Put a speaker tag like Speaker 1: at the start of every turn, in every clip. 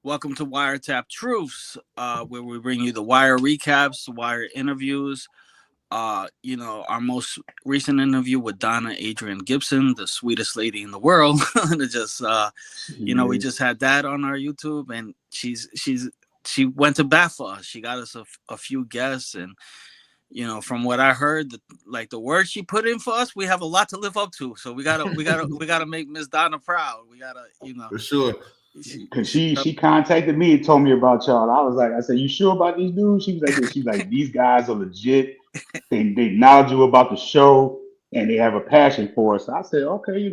Speaker 1: Welcome to Wiretapped Truths, where we bring you the wire recaps, wire interviews. Our most recent interview with Donna Adrian Gibson, the sweetest lady in the world. We
Speaker 2: Yes.
Speaker 1: just had that on our YouTube, and she went to bat for us. She got us a few guests, and from what I heard, the words she put in for us, we have a lot to live up to. So we gotta make Miss Donna proud. We gotta,
Speaker 3: For sure.
Speaker 2: Cause she contacted me and told me about y'all. I said, you sure about these dudes? She was like, this. She's like, these guys are legit. They knowledgeable about the show and they have a passion for us. So I said, okay,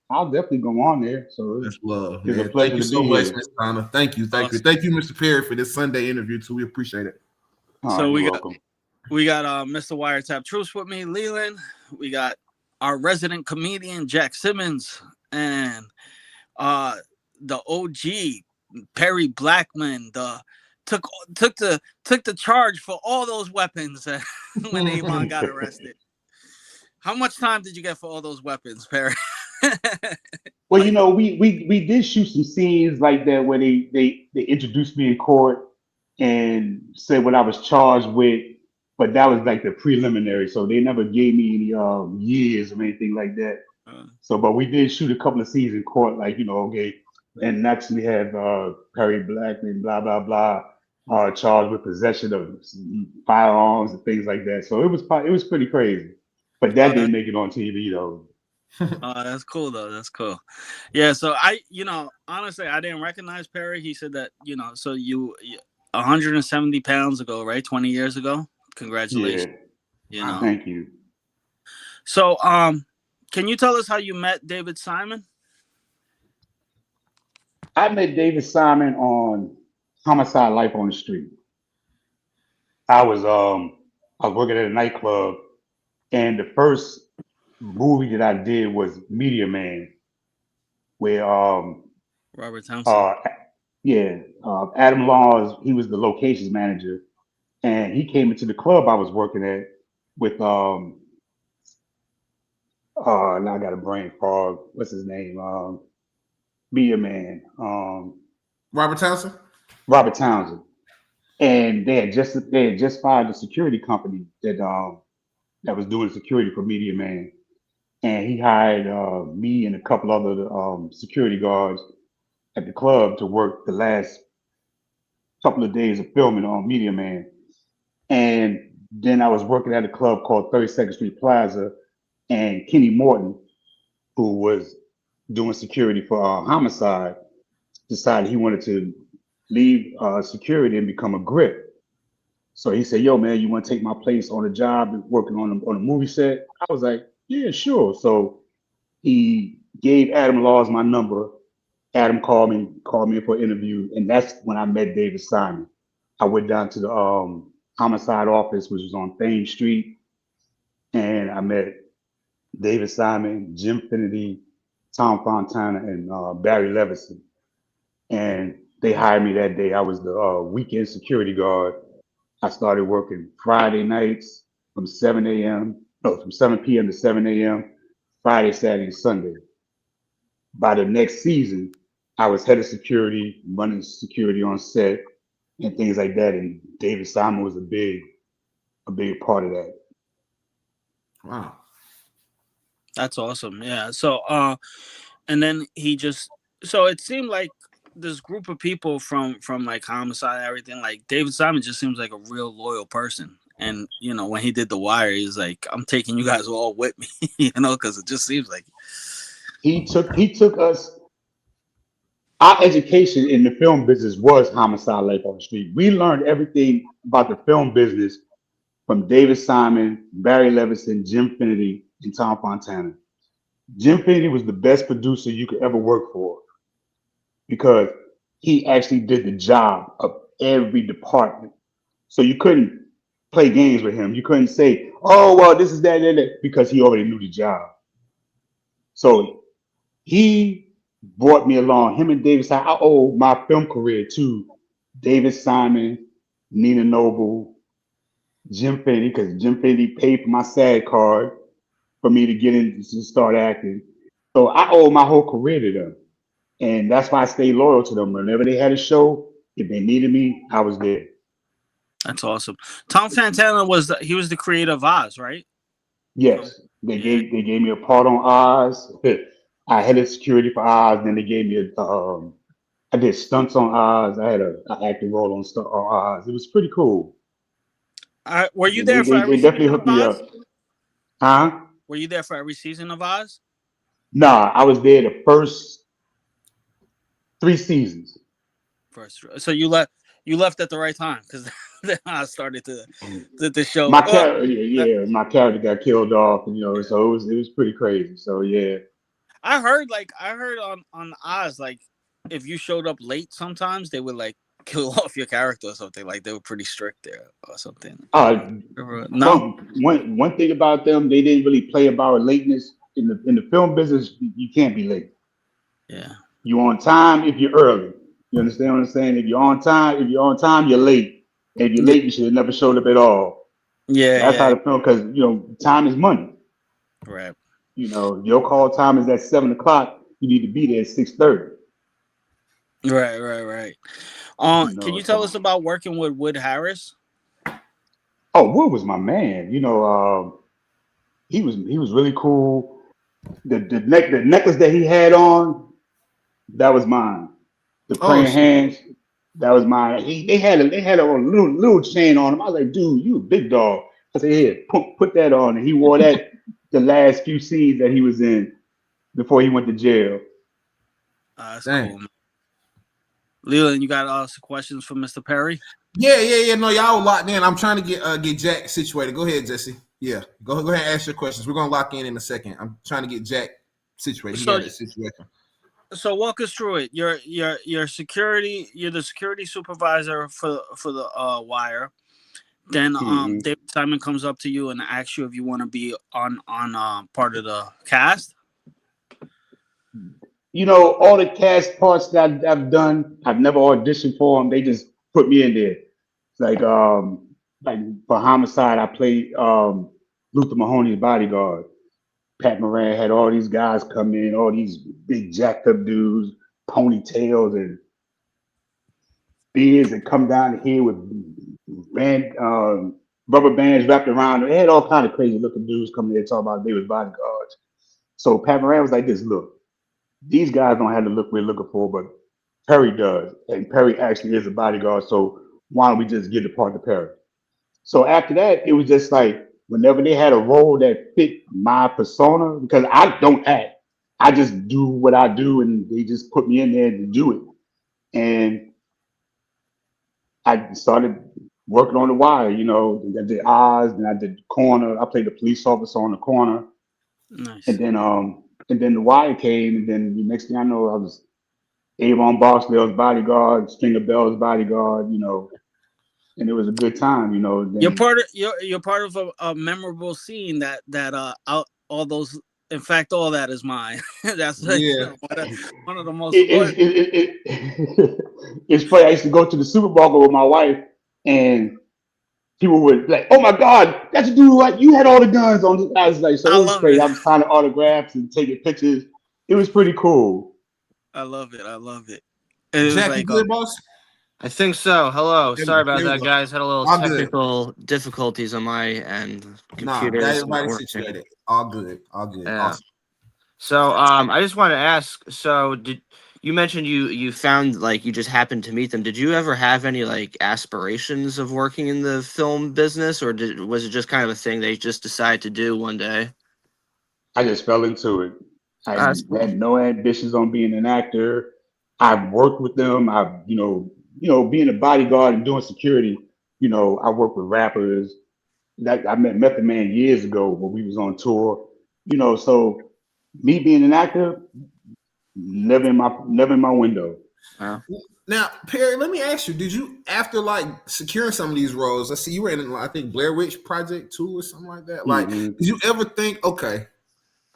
Speaker 2: I'll definitely go on there. So
Speaker 3: That's love,
Speaker 2: it's a
Speaker 3: man. Thank
Speaker 2: pleasure
Speaker 3: you
Speaker 2: to
Speaker 3: so
Speaker 2: be
Speaker 3: much,
Speaker 2: here.
Speaker 3: Miss Donna. Thank you, thank you,
Speaker 1: awesome.
Speaker 3: thank you, Mr. Perry, for this Sunday interview too. We appreciate it.
Speaker 2: Oh,
Speaker 1: So
Speaker 2: you're
Speaker 1: we got
Speaker 2: welcome.
Speaker 1: we got Mr. Wiretap Truths with me, Leland. We got our resident comedian Jack Simmons and uh the OG Perry Blackmon. The took took the took the charge for all those weapons when Avon got arrested. How much time did you get for all those weapons, Perry?
Speaker 2: Well, we did shoot some scenes like that where they introduced me in court and said what I was charged with, but that was like the preliminary, so they never gave me any years or anything like that.
Speaker 1: Uh,
Speaker 2: So, but we did shoot a couple of scenes in court, like okay, and next we had Perry Blackmon, blah blah blah, charged with possession of firearms and things like that. So it was pretty crazy, but
Speaker 1: oh,
Speaker 2: that
Speaker 1: that,
Speaker 2: didn't make it on TV though.
Speaker 1: that's cool though. That's cool. Yeah. So honestly, I didn't recognize Perry. He said that, 170 pounds ago, right? 20 years ago.
Speaker 2: Yeah,
Speaker 1: Congratulations. You know.
Speaker 2: thank you.
Speaker 1: So, can you tell us how you met David Simon?
Speaker 2: I met David Simon on Homicide: Life on the Street. I was um I was working at a nightclub, and the first movie that I did was Media Man, where
Speaker 1: Robert Townsend.
Speaker 2: uh yeah Adam Laws, he was the locations manager, and he came into the club I was working at with now I got a brain fog. What's his name? Media Man,
Speaker 3: Robert Townsend.
Speaker 2: Robert Townsend, and they had just fired the security company that was doing security for Media Man, and he hired me and a couple other security guards at the club to work the last couple of days of filming on Media Man. And then I was working at a club called 32nd Street Plaza, and Kenny Morton, who was doing security for Homicide, decided he wanted to leave security and become a grip. So he said, "Yo, man, you want to take my place on the job working on a movie set?" I was like, "Yeah, sure." So he gave Adam Laws my number. Adam called me for an interview, and that's when I met David Simon. I went down to the homicide office, which was on Thames Street, and I met David Simon, Jim Finity, Tom Fontana, and Barry Levison. And they hired me that day. I was the weekend security guard. I started working Friday nights from 7 a.m. No, from 7 p.m. to 7 a.m. Friday, Saturday, Sunday. By the next season, I was head of security, running security on set and things like that. And David Simon was a big part of that.
Speaker 3: Wow.
Speaker 1: That's awesome. Yeah. So, and then so it seemed like this group of people from like Homicide and everything, like David Simon just seems like a real loyal person. And when he did The Wire, he's like, I'm taking you guys all with me, because it just seems like.
Speaker 2: He took us. Our education in the film business was Homicide: Life on the Street. We learned everything about the film business from David Simon, Barry Levinson, Jim Finity, and Tom Fontana. Jim Finity was the best producer you could ever work for because he actually did the job of every department. So you couldn't play games with him. You couldn't say, "Oh, well, this is that," because he already knew the job. So he brought me along. Him and David Simon. I owe my film career to David Simon, Nina Noble, Jim Finney, because Jim Finney paid for my SAG card for me to get in to start acting. So I owe my whole career to them. And that's why I stayed loyal to them. Whenever they had a show, if they needed me, I was there.
Speaker 1: That's awesome. Tom Santana he was the creator of Oz, right?
Speaker 2: Yes, they
Speaker 1: Yeah.
Speaker 2: gave me a part on Oz. I headed security for Oz. Then they gave me I did stunts on Oz. I had an acting role on Oz. It was pretty cool.
Speaker 1: Were you
Speaker 2: They,
Speaker 1: there for
Speaker 2: they
Speaker 1: every
Speaker 2: definitely
Speaker 1: season of
Speaker 2: hooked me
Speaker 1: Oz?
Speaker 2: up. Huh?
Speaker 1: Were you there for every season of Oz?
Speaker 2: Nah, I was there the first 3 seasons.
Speaker 1: First, so you left at the right time because then I started the show.
Speaker 2: My
Speaker 1: Well,
Speaker 2: character,
Speaker 1: uh,
Speaker 2: yeah, my character got killed off,
Speaker 1: yeah.
Speaker 2: so it was pretty crazy. So yeah.
Speaker 1: I heard on Oz like if you showed up late, sometimes they would like kill off your character or something. Like they were pretty strict there or something.
Speaker 2: Uh,
Speaker 1: No,
Speaker 2: one thing about them, they didn't really play about lateness in the film business. You can't be late.
Speaker 1: yeah,
Speaker 2: You on time if you're early. You understand what I'm saying? If you're on time, you're late. And if you're
Speaker 1: yeah,
Speaker 2: late, you should have never showed up at all. That's how
Speaker 1: yeah,
Speaker 2: the film, because time is money.
Speaker 1: right,
Speaker 2: Your call time is at 7 o'clock. You need to be there at 6:30.
Speaker 1: right. Can you tell
Speaker 2: So
Speaker 1: us about working with Wood Harris?
Speaker 2: Wood was my man. He was really cool. The necklace that he had on, that was mine. The
Speaker 3: Oh
Speaker 2: praying
Speaker 3: shit.
Speaker 2: hands, that was mine. They had a little chain on him. I was like, dude, you a big dog. I said, here, put that on. And he wore that the last few scenes that he was in before he went to jail.
Speaker 1: That's
Speaker 3: Dang.
Speaker 1: cool, man. Leland, you got some questions for Mr. Perry?
Speaker 3: Yeah. No, y'all locked in. I'm trying to get Jack situated. Go ahead, Jesse. Yeah, go ahead and ask your questions. We're gonna lock in a second. I'm trying to get Jack situated. He
Speaker 1: So,
Speaker 3: got a situation.
Speaker 1: so walk us through it. You're security. You're the security supervisor for the Wire. Then
Speaker 2: hmm
Speaker 1: David Simon comes up to you and asks you if you want to be on part of the cast.
Speaker 2: All the cast parts that I've done, I've never auditioned for them. They just put me in there. Like for Homicide, I played Luther Mahoney's bodyguard. Pat Moran had all these guys come in, all these big jacked up dudes, ponytails and beards that come down here with rubber bands wrapped around them. They had all kind of crazy looking dudes coming there talking about they was bodyguards. So Pat Moran was like this, look, these guys don't have the look we're looking for, but Perry does. And Perry actually is a bodyguard, so why don't we just give the part to Perry? So after that, it was just like whenever they had a role that fit my persona, because I don't act, I just do what I do, and they just put me in there to do it. And I started working on the wire. I did Oz, and I did the corner. I played the police officer on the corner,
Speaker 1: Nice.
Speaker 2: and then the wire came, and then the next thing I know, I was Avon Barksdale's bodyguard, Stringer Bell's bodyguard. And it was a good time.
Speaker 1: You're
Speaker 2: Then
Speaker 1: part of you're part of a memorable scene that all those. In fact, all that is mine. That's like,
Speaker 3: Yeah.
Speaker 1: one of the most.
Speaker 2: it, it, it, it, it's funny. I used to go to the supermarket with my wife, and people would like, "Oh my God, that's the dude! Like you had all the guns on." I was like, so
Speaker 1: I
Speaker 2: it was
Speaker 1: love
Speaker 2: crazy.
Speaker 1: it.
Speaker 2: I was signing autographs and taking pictures. It was pretty cool.
Speaker 1: I love it. I love it. It was
Speaker 3: Jack, you
Speaker 1: like
Speaker 3: good, boss?
Speaker 4: I think so. Hello. Sorry about
Speaker 3: There we
Speaker 4: that,
Speaker 3: go.
Speaker 4: guys. Had a little
Speaker 3: All good.
Speaker 4: technical difficulties on my end.
Speaker 3: Nah, got
Speaker 4: Computers not
Speaker 3: everybody
Speaker 4: working.
Speaker 3: situated. All good. All good.
Speaker 4: Yeah.
Speaker 3: Awesome.
Speaker 4: So, I just want to ask. So, did you mentioned you found like you just happened to meet them? Did you ever have any like aspirations of working in the film business, or was it just kind of a thing they just decided to do one day?
Speaker 2: I just fell into it. I
Speaker 4: That's cool.
Speaker 2: had no ambitions on being an actor. I've worked with them. Being a bodyguard and doing security. I worked with rappers. That I met Method Man years ago when we was on tour. So me being an actor, never in my window.
Speaker 4: Wow.
Speaker 3: Now, Perry, let me ask you: did you, after like securing some of these roles? I see you were in, I think, Blair Witch Project 2 or something like that. Like,
Speaker 2: Mhm.
Speaker 3: did you ever think, okay,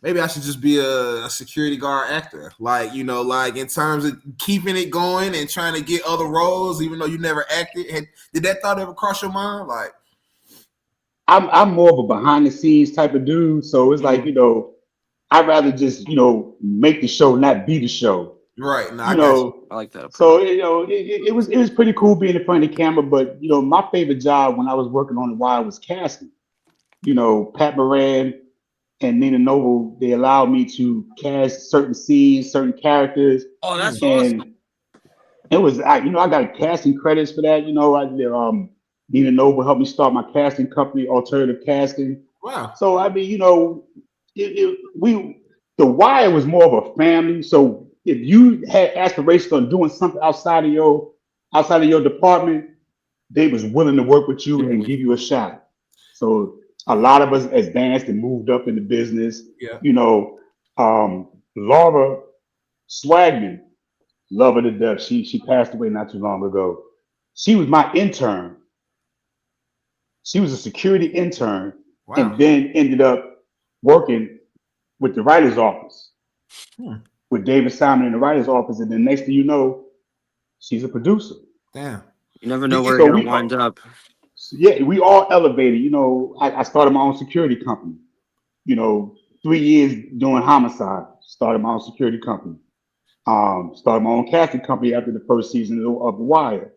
Speaker 3: maybe I should just be a security guard actor? Like, like in terms of keeping it going and trying to get other roles, even though you never acted. Did that thought ever cross your mind? Like,
Speaker 2: I'm more of a behind the scenes type of dude. So it's like
Speaker 3: mhm.
Speaker 2: I'd rather just make the show, not be the show.
Speaker 3: Right. No,
Speaker 2: You
Speaker 3: I got you.
Speaker 2: know,
Speaker 4: I like that
Speaker 2: so
Speaker 4: approach.
Speaker 2: it was pretty cool being in front of the camera. But my favorite job when I was working on the wire was casting. Pat Moran and Nina Noble, they allowed me to cast certain scenes, certain characters,
Speaker 1: Oh, that's
Speaker 3: Mm.
Speaker 1: awesome.
Speaker 2: and it was I got casting credits for that. Nina Noble helped me start my casting company, Alternative Casting.
Speaker 3: Wow.
Speaker 2: So I mean, we the Wire was more of a family. So if you had aspirations on doing something outside of your department, they was willing to work with you and
Speaker 4: Mhm.
Speaker 2: give you a shot. So a lot of us advanced and moved up in the business.
Speaker 3: Yeah.
Speaker 2: Laura Swagman, love her to death. She passed away not too long ago. She was my intern. She was a security intern, and
Speaker 3: Wow.
Speaker 2: then ended up working with the writer's office
Speaker 3: Hmm.
Speaker 2: with David Simon in the writer's office, and then next thing you know, she's a producer.
Speaker 3: Damn.
Speaker 4: You never know
Speaker 3: Did
Speaker 4: where
Speaker 3: you,
Speaker 4: you're
Speaker 2: So
Speaker 4: gonna
Speaker 2: we,
Speaker 4: wind up.
Speaker 2: yeah, we all elevated. I started my own security company. 3 years doing homicide. Started my own security company. Started my own casting company after the first season of The Wire.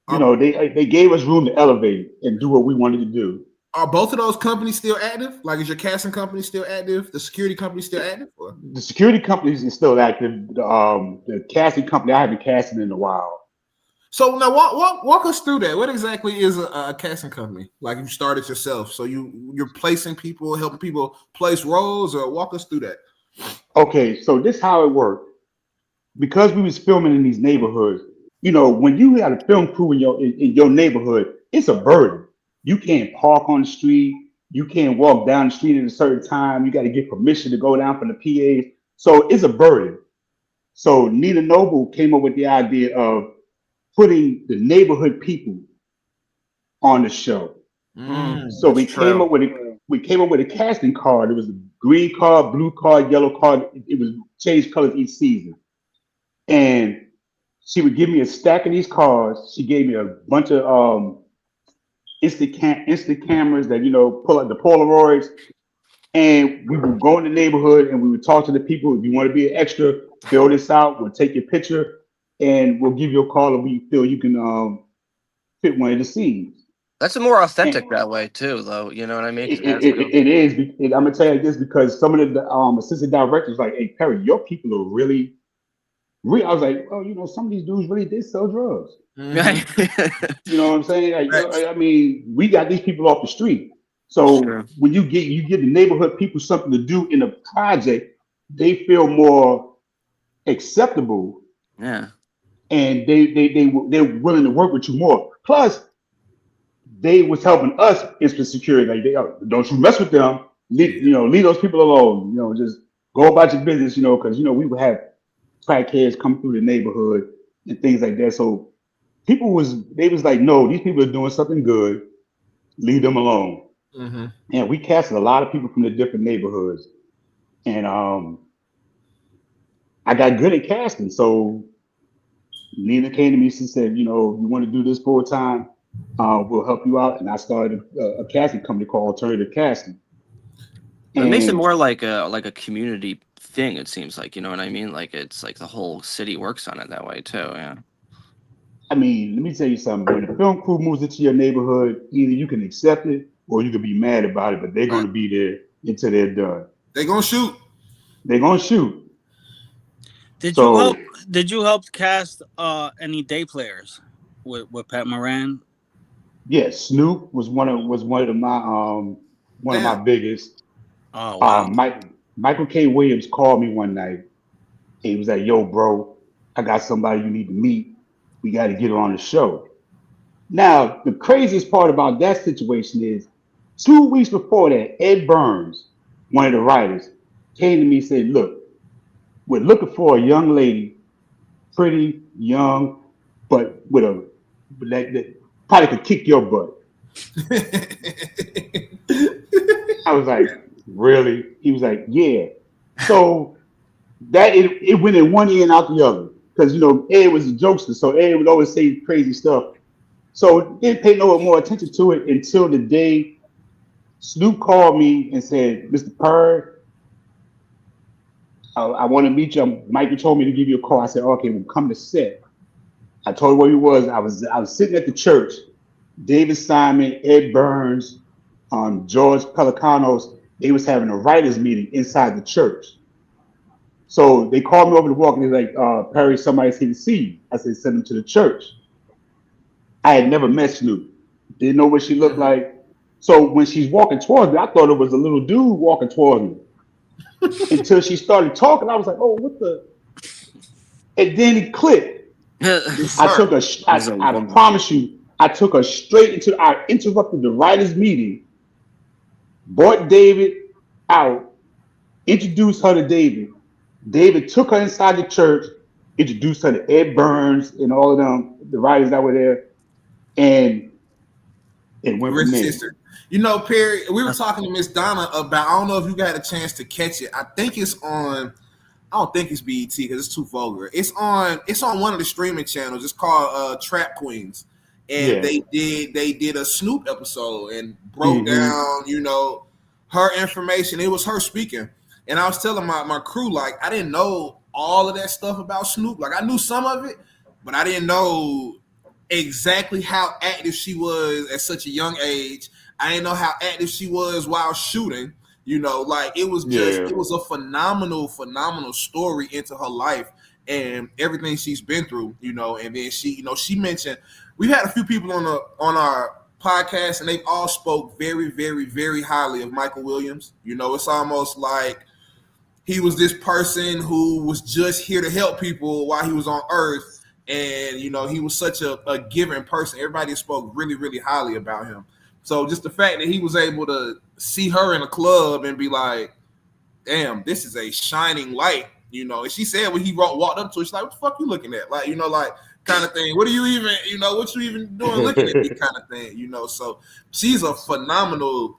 Speaker 3: are
Speaker 2: They gave us room to elevate and do what we wanted to do.
Speaker 3: are both of those companies still active? Like, is your casting company still active? The security company still active? Or?
Speaker 2: The security companies is still active. The casting company, I haven't casted in a while.
Speaker 3: So now walk us through that. What exactly is a casting company? Like, you started yourself, so you're placing people, helping people place roles, or walk us through that.
Speaker 2: Okay, so this how it worked. Because we was filming in these neighborhoods, when you got a film crew in your neighborhood, it's a burden. You can't park on the street. You can't walk down the street at a certain time. You got to get permission to go down from the PAs. So it's a burden. So Nina Noble came up with the idea of putting the neighborhood people on the show. So
Speaker 4: That's
Speaker 2: we came
Speaker 4: true.
Speaker 2: up with a casting card. It was a green card, blue card, yellow card. It was changed colors each season. And she would give me a stack of these cards. She gave me a bunch of instant cameras that pull up the Polaroids, and we would go in the neighborhood and we would talk to the people. If you want to be an extra, fill this out. We'll take your picture, and we'll give you a call if we feel you can fit one of the scenes.
Speaker 4: That's more
Speaker 2: And
Speaker 4: authentic that way too, though. You know what I mean? 'Cause
Speaker 2: it,
Speaker 4: it
Speaker 2: it,
Speaker 4: has
Speaker 2: it,
Speaker 4: to.
Speaker 2: it is. I'm gonna tell you this because some of the assistant directors like, "Hey Perry, your people are really." I was like, "Oh, some of these dudes really did sell drugs."
Speaker 3: Mm-hmm.
Speaker 2: You know what I'm saying? Like,
Speaker 3: Right.
Speaker 2: I mean, we got these people off the street.
Speaker 4: It's
Speaker 2: So
Speaker 4: true.
Speaker 2: when you give the neighborhood people something to do in a project, they feel more acceptable,
Speaker 4: Yeah.
Speaker 2: and they're willing to work with you more. Plus, they was helping us instant security. Like, don't you mess with them.
Speaker 3: Yeah.
Speaker 2: Leave those people alone. Just go about your business. Because we would have crackheads come through the neighborhood and things like that. So they was like, no, these people are doing something good. Leave them alone.
Speaker 3: Mm-hmm.
Speaker 2: And we casted a lot of people from the different neighborhoods, and I got good at casting. So Nina came to me. She said, you want to do this full time? We'll help you out. And I started a casting company called Alternative Casting.
Speaker 4: But it makes it
Speaker 2: And
Speaker 4: more like a community thing. It seems like, you know what I mean. Like it's like the whole city works on it that way too. Yeah.
Speaker 2: I mean, let me tell you something. When the film crew moves into your neighborhood, either you can accept it or you can be mad about it, but they're going
Speaker 3: Right.
Speaker 2: to be there until they're done.
Speaker 3: They gonna shoot.
Speaker 2: They're going to shoot.
Speaker 1: Did you help?
Speaker 2: So
Speaker 1: Did you help cast any day players with Pat Moran?
Speaker 2: yes, Snoop was one of my
Speaker 3: Damn.
Speaker 2: biggest.
Speaker 1: Oh wow.
Speaker 2: Michael K. Williams called me one night. He was like, "Yo, bro, I got somebody you need to meet. We got to get her on the show." Now, the craziest part about that situation is 2 weeks before that, Ed Burns, one of the writers, came to me and said, "Look, we're looking for a young lady, pretty, young, but that probably could kick your butt." I was like, "Really?" He was like, "Yeah." So that it went in one ear and out the other because Ed was a jokester, so Ed would always say crazy stuff. So didn't pay no more attention to it until the day Snoop called me and said, "Mr. Purr, I want to meet you. Mikey told me to give you a call. I said, okay, we'll come to set. I told her where he was. I was sitting at the church. David Simon, Ed Burns, George Pelicanos, they was having a writers meeting inside the church. So they called me over to walk and they're like, Perry, somebody's here to see you. I said, send them to the church. I had never met Snoop. Didn't know what she looked
Speaker 3: Mhm.
Speaker 2: like. So when she's walking towards me, I thought it was a little dude walking towards me. Until she started talking, I was like, oh, what the? And then it clicked.
Speaker 3: It's
Speaker 2: I
Speaker 3: her.
Speaker 2: took a,
Speaker 4: He's a
Speaker 2: I
Speaker 4: woman.
Speaker 2: promise you, I took her straight into, I interrupted the writers' meeting, brought David out, introduced her to David. David took her inside the church, introduced her to Ed Burns and all of them, the writers that were there, and it
Speaker 3: The
Speaker 2: went from
Speaker 3: rest is
Speaker 2: there.
Speaker 3: history. You know, Perry, we were
Speaker 1: That's
Speaker 3: talking to Miss Donna about. I don't know if you got a chance to catch it. I think it's on. I don't think it's BET because it's too vulgar. It's on. It's on one of the streaming channels. It's called Trap Queens, and
Speaker 2: Yeah.
Speaker 3: they did a Snoop episode and broke
Speaker 2: Hmm.
Speaker 3: down. Her information. It was her speaking, and I was telling my crew like I didn't know all of that stuff about Snoop. Like I knew some of it, but I didn't know exactly how active she was at such a young age. I didn't know how active she was while shooting. Like
Speaker 2: Yeah.
Speaker 3: it was a phenomenal story into her life and everything she's been through. And then she mentioned we've had a few people on our podcast and they've all spoke very, very, very highly of Michael Williams. It's almost like he was this person who was just here to help people while he was on earth. And, he was such a giving person. Everybody spoke really, really highly about him. So just the fact that he was able to see her in a club and be like, damn, this is a shining light, And she said when he walked up to her, she's like, what the fuck you looking at? Like, kind of thing. What are you even, what you even doing looking at me kind of thing, So she's a phenomenal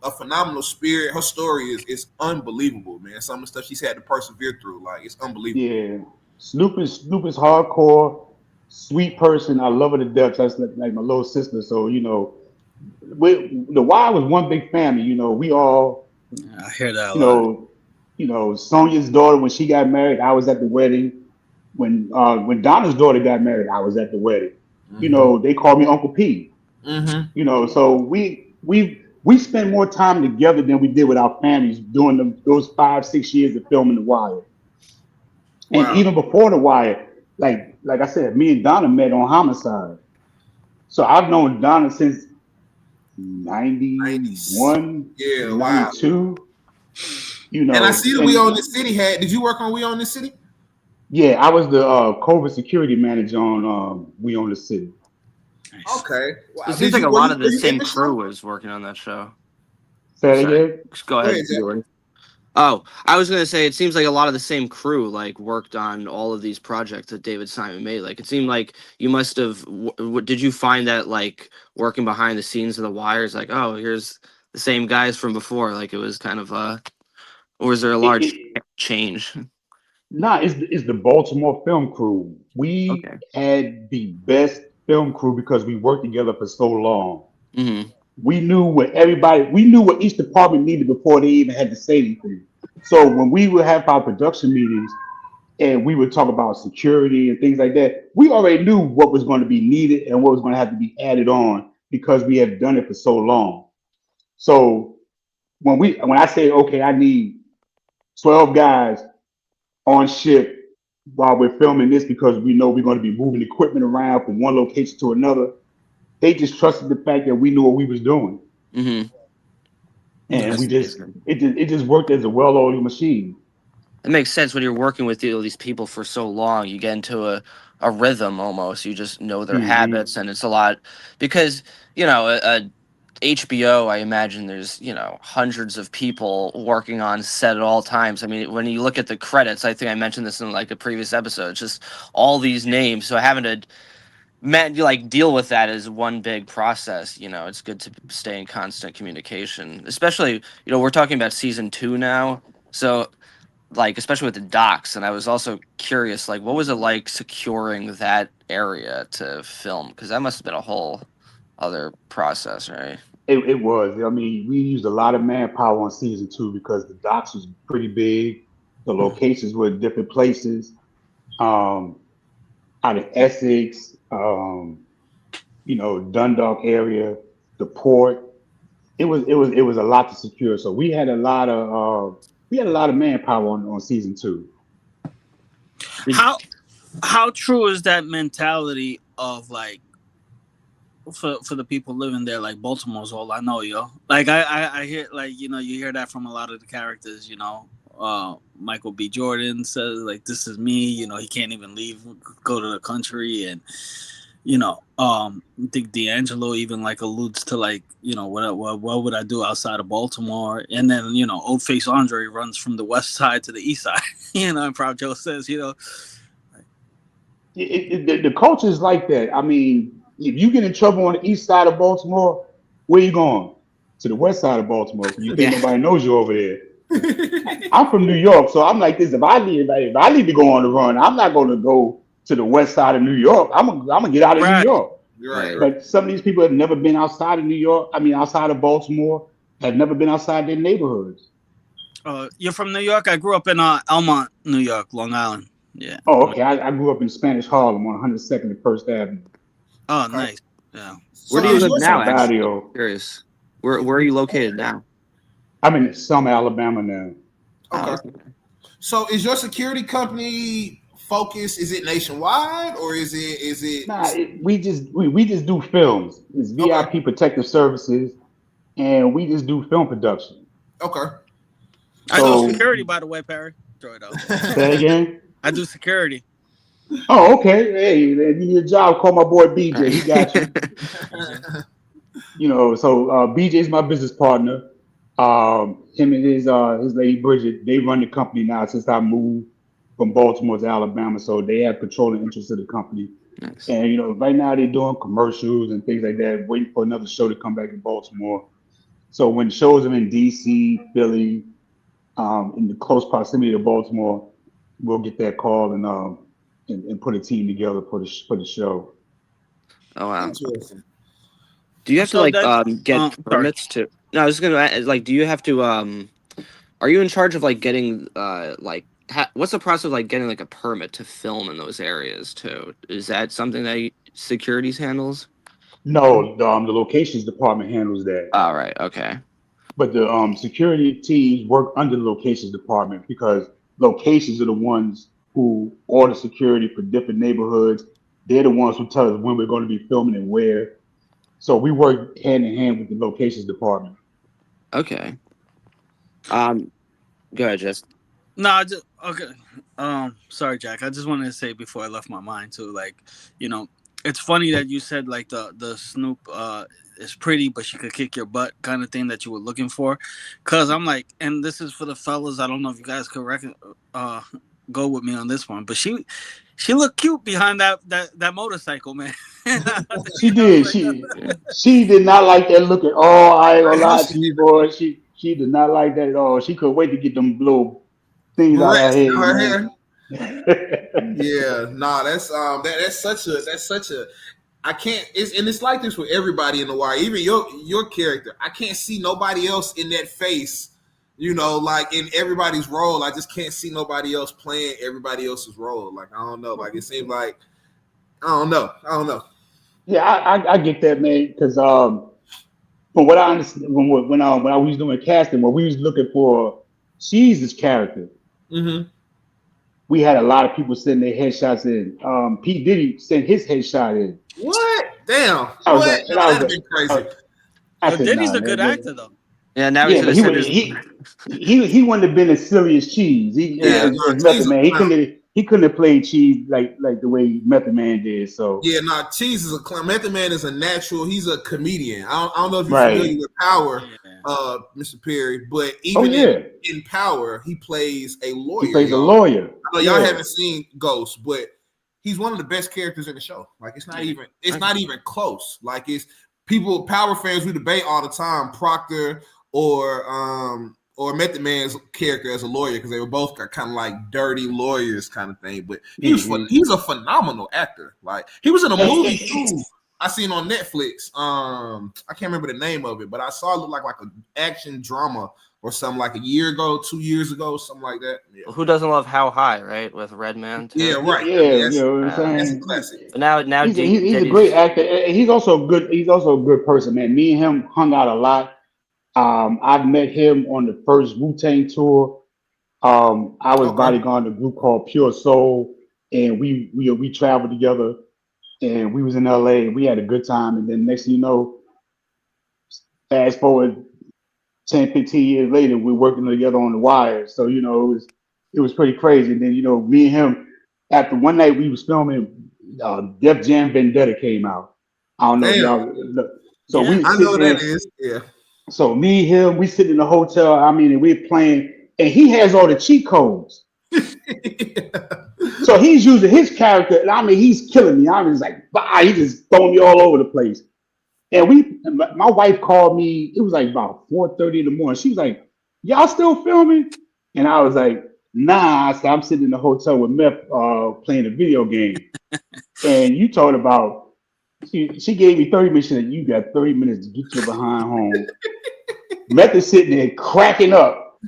Speaker 3: spirit. Her story is unbelievable, man. Some of the stuff she's had to persevere through, like it's unbelievable.
Speaker 2: Yeah. Snoop is hardcore, sweet person. I love her to death. That's like my little sister. So, the Y was one big family. We all,
Speaker 1: I hear that a
Speaker 2: you
Speaker 1: lot.
Speaker 2: know, Sonia's daughter when she got married, I was at the wedding. When Donna's daughter got married, I was at the wedding.
Speaker 3: Mm-hmm.
Speaker 2: They called me Uncle P.
Speaker 3: Mm-hmm.
Speaker 2: So we spent more time together than we did with our families during those 5 6 years of filming The Wire. And
Speaker 3: Wow.
Speaker 2: even before The Wire, like I said, me and Donna met on Homicide. So I've known Donna since
Speaker 3: 90s.
Speaker 2: 91,
Speaker 3: Yeah, wow.
Speaker 2: 92.
Speaker 3: And I see that We
Speaker 2: And
Speaker 3: Own This City had. Did you work on We Own This City?
Speaker 2: yeah, I was the COVID security manager on We Own the City.
Speaker 1: Nice.
Speaker 3: Okay.
Speaker 4: It
Speaker 3: Wow.
Speaker 4: seems
Speaker 3: Did
Speaker 4: like
Speaker 3: you
Speaker 4: a
Speaker 3: were
Speaker 4: lot
Speaker 3: you
Speaker 4: of
Speaker 3: were
Speaker 4: the
Speaker 3: you in
Speaker 4: same
Speaker 3: the
Speaker 4: crew
Speaker 3: show?
Speaker 4: was working on that show.
Speaker 2: Say that
Speaker 4: Sorry,
Speaker 2: again?
Speaker 4: just go
Speaker 3: Go ahead,
Speaker 4: ahead.
Speaker 3: Jack.
Speaker 4: Oh, I was gonna say it seems like a lot of the same crew like worked on all of these projects that David Simon made. Like it seemed like you must have. Did you find that like working behind the scenes of the wires, like oh, here's the same guys from before? Like it was kind of or was there a
Speaker 2: It,
Speaker 4: large
Speaker 2: it,
Speaker 4: change?
Speaker 2: nah, it's the Baltimore film crew.
Speaker 4: Okay.
Speaker 2: We had the best film crew because we worked together for so long.
Speaker 4: Mm-hmm.
Speaker 2: We knew what each department needed before they even had to say anything. So when we would have our production meetings and we would talk about security and things like that, we already knew what was going to be needed and what was going to have to be added on because we have done it for so long. So when I say, okay, I need 12 guys on shift while we're filming this because we know we're going to be moving equipment around from one location to another, they just trusted the fact that we knew what we was doing.
Speaker 4: Mm-hmm.
Speaker 2: And
Speaker 4: That's amazing.
Speaker 2: it just worked as a well-oiled machine.
Speaker 4: It makes sense when you're working with all these people for so long. You get into a rhythm almost. You just know their
Speaker 2: Hmm.
Speaker 4: habits, and it's a lot because a HBO. I imagine there's hundreds of people working on set at all times. I mean, when you look at the credits, I think I mentioned this in like a previous episode. It's just all these names. So having to like deal with that is one big process. It's good to stay in constant communication, especially we're talking about season 2 now. So like especially with the docks, and I was also curious like what was it like securing that area to film, because that must have been a whole other process, right?
Speaker 2: It was. I mean, we used a lot of manpower on season 2 because the docks was pretty big. The locations were different places. Out of Essex, Dundalk area, the port. It was a lot to secure. So we had a lot of manpower on season 2.
Speaker 1: How true is that mentality of like for the people living there? Like Baltimore's all I know, yo. Like I hear like you hear that from a lot of the characters. Michael B. Jordan says like this is me. He can't even leave, go to the country, and I think D'Angelo even like alludes to like what would I do outside of Baltimore, and then Old Face Andre runs from the west side to the east side. And Proud Joe says
Speaker 2: The culture is like that. I mean, if you get in trouble on the east side of Baltimore, where you going? To the west side of Baltimore. You think
Speaker 4: Yeah.
Speaker 2: nobody knows you over there. I'm from New York, so I'm like this. If I need to go on the run, I'm not going to go to the west side of New York. I'm gonna get out of New
Speaker 1: right.
Speaker 2: York.
Speaker 3: Right.
Speaker 2: But some of these people have never been outside of New York. I mean, outside of Baltimore, have never been outside their neighborhoods.
Speaker 1: You're from New York? I grew up in Elmont, New York, Long Island. Yeah.
Speaker 2: Oh, okay. I grew up in Spanish Harlem on 102nd and First Avenue.
Speaker 1: Oh,
Speaker 3: Okay.
Speaker 1: nice. Yeah.
Speaker 4: Where do
Speaker 3: So
Speaker 4: you
Speaker 3: is
Speaker 4: live
Speaker 3: your
Speaker 4: now?
Speaker 2: My
Speaker 4: Actually,
Speaker 2: barrio.
Speaker 4: curious. Where are you located now?
Speaker 2: I'm in Selma, Alabama now.
Speaker 4: Oh,
Speaker 3: okay. So is your security company focused? Is it nationwide or is it
Speaker 2: Nah, we just do films. It's
Speaker 3: okay?
Speaker 2: VIP Protective Services, and we just do film production.
Speaker 3: Okay.
Speaker 1: I do
Speaker 2: So
Speaker 1: security, by the way, Perry. Throw it out.
Speaker 2: say again.
Speaker 1: I do security.
Speaker 2: Oh, okay. Hey, man, you need a job? Call my boy BJ. He got you. So BJ's my business partner. Him and his lady Bridget, they run the company now since I moved from Baltimore to Alabama. So they have controlling interest of the company.
Speaker 4: Nice.
Speaker 2: And right now they're doing commercials and things like that, waiting for another show to come back in Baltimore. So when shows are in DC, Philly, in the close proximity to Baltimore, we'll get that call and put a team together for the show.
Speaker 4: Oh wow.
Speaker 3: Interesting.
Speaker 4: Do you have to
Speaker 1: So
Speaker 4: like
Speaker 1: that's
Speaker 4: get
Speaker 1: sorry.
Speaker 4: permits to? No, I was gonna like. Do you have to Are you in charge of like getting what's the process of like getting like a permit to film in those areas too? Is that something that securities handles?
Speaker 2: No, the locations department handles that,
Speaker 4: All right. Okay.
Speaker 2: but the security teams work under the locations department because locations are the ones who order security for different neighborhoods. They're the ones who tell us when we're going to be filming and where. So we work hand in hand with the locations department.
Speaker 4: Okay. Go ahead, Jess.
Speaker 1: No, okay. Sorry, Jack. I just wanted to say before I left my mind too, like, it's funny that you said like the Snoop is pretty, but she could kick your butt kind of thing that you were looking for. Cause I'm like, and this is for the fellas. I don't know if you guys could go with me on this one, but she looked cute behind that motorcycle, man.
Speaker 2: She did. She did not like that look at all. I ain't gonna lie to you, boy. She did not like that at all. She couldn't wait to get them little things out of her
Speaker 3: Barrettes
Speaker 2: head,
Speaker 3: in her
Speaker 2: man.
Speaker 3: hair. Yeah, nah, that's such a I can't it's like this with everybody in the wire, even your character. I can't see nobody else in that face, like in everybody's role. I just can't see nobody else playing everybody else's role. Like I don't know. Like it seems like I don't know.
Speaker 2: Yeah, I get that, man. Because from what I understand, when I was doing casting, when we was looking for Cheese's character,
Speaker 3: Mm-hmm.
Speaker 2: we had a lot of people sending their headshots in. P Diddy sent his headshot in.
Speaker 3: What? Damn.
Speaker 2: I was
Speaker 3: What?
Speaker 2: like,
Speaker 3: No, that'd be crazy.
Speaker 2: I
Speaker 1: But
Speaker 2: said,
Speaker 1: Diddy's
Speaker 2: nah,
Speaker 1: a good
Speaker 2: man.
Speaker 1: actor though.
Speaker 4: Yeah. Now he's
Speaker 2: Yeah,
Speaker 4: gonna
Speaker 2: but
Speaker 4: send his.
Speaker 2: he wouldn't have been as silly as Cheese.
Speaker 3: Yeah,
Speaker 2: As
Speaker 3: Cheese
Speaker 2: Method
Speaker 3: a
Speaker 2: Man,
Speaker 3: clown.
Speaker 2: he couldn't have played Cheese like the way Method Man did. So
Speaker 3: Yeah, Cheese is a clown. Method Man is a natural. He's a comedian. I don't know if you're
Speaker 2: right.
Speaker 3: familiar with Power,
Speaker 1: Yeah.
Speaker 3: Mr. Perry, but
Speaker 2: Oh
Speaker 3: even
Speaker 2: yeah,
Speaker 3: in Power, he plays a
Speaker 2: he
Speaker 3: lawyer,
Speaker 2: plays a
Speaker 3: y'all.
Speaker 2: lawyer.
Speaker 3: I know y'all
Speaker 2: Yeah.
Speaker 3: haven't seen Ghost, but he's one of the best characters in the show. Like it's not even close. Like it's Power fans who debate all the time, Proctor or Method Man's character as a lawyer, because they were both kind of like dirty lawyers kind of thing. But he's a phenomenal actor. Like he was in a movie too. I seen on Netflix. I can't remember the name of it, but I saw it look like an action drama or something like a year ago, 2 years ago, something like that. Yeah,
Speaker 4: Who doesn't love How High, right? With Redman too.
Speaker 3: yeah, right.
Speaker 2: Yeah,
Speaker 3: I mean,
Speaker 2: you know what I'm
Speaker 3: that's a
Speaker 2: saying.
Speaker 3: classic.
Speaker 4: But now
Speaker 2: He's a great
Speaker 4: Diddy's
Speaker 2: actor. He's also a good. He's also a good person, man. Me and him hung out a lot. I've met him on the first Wu-Tang tour. I was
Speaker 3: Okay.
Speaker 2: bodyguard in a group called Pure Soul, and we traveled together, and we was in LA, and we had a good time. And then next thing you know, fast forward 10, 15 years later, we're working together on The Wire. So it was pretty crazy. And then me and him, after one night we was filming, Def Jam Vendetta came out. I don't know if
Speaker 3: Damn,
Speaker 2: y'all look. So
Speaker 1: Yeah.
Speaker 2: we
Speaker 3: I know
Speaker 2: sitting
Speaker 3: what that
Speaker 2: there.
Speaker 3: is. Yeah.
Speaker 2: So me, him, we sitting in the hotel. I mean, and we're playing, and he has all the cheat codes. So he's using his character, and I mean, he's killing me. I was like, bah, he just throwing me all over the place. And my wife called me. It was like about 4:30 in the morning. She was like, "Y'all still filming?" And I was like, "Nah." I said, "I'm sitting in the hotel with Meth, playing a video game." And you told about she gave me 30 minutes. She said, "You got 30 minutes to get your behind home." Meth is sitting there cracking up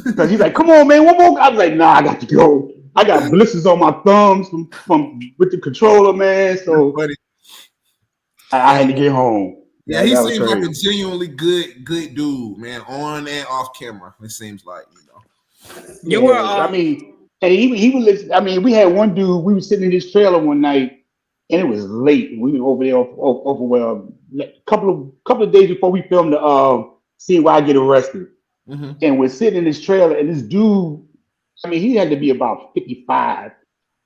Speaker 2: because he's like, "Come on, man, one more." I was like, "Nah, I got to go. I got blisters on my thumbs from with the controller, man."
Speaker 3: That's
Speaker 2: So
Speaker 3: funny.
Speaker 2: I had to get home.
Speaker 3: Yeah, he
Speaker 2: That was
Speaker 3: seems like a
Speaker 2: crazy.
Speaker 3: genuinely good dude, man, on and off camera. It seems like,
Speaker 1: You were
Speaker 2: Yeah, I mean, and he was. I mean, we had one dude. We were sitting in this trailer one night, and it was late. We were over there over well, couple of days before we filmed the scene where I get arrested,
Speaker 3: Mm-hmm.
Speaker 2: and we're sitting in this trailer, and this dude. I mean, he had to be about 55.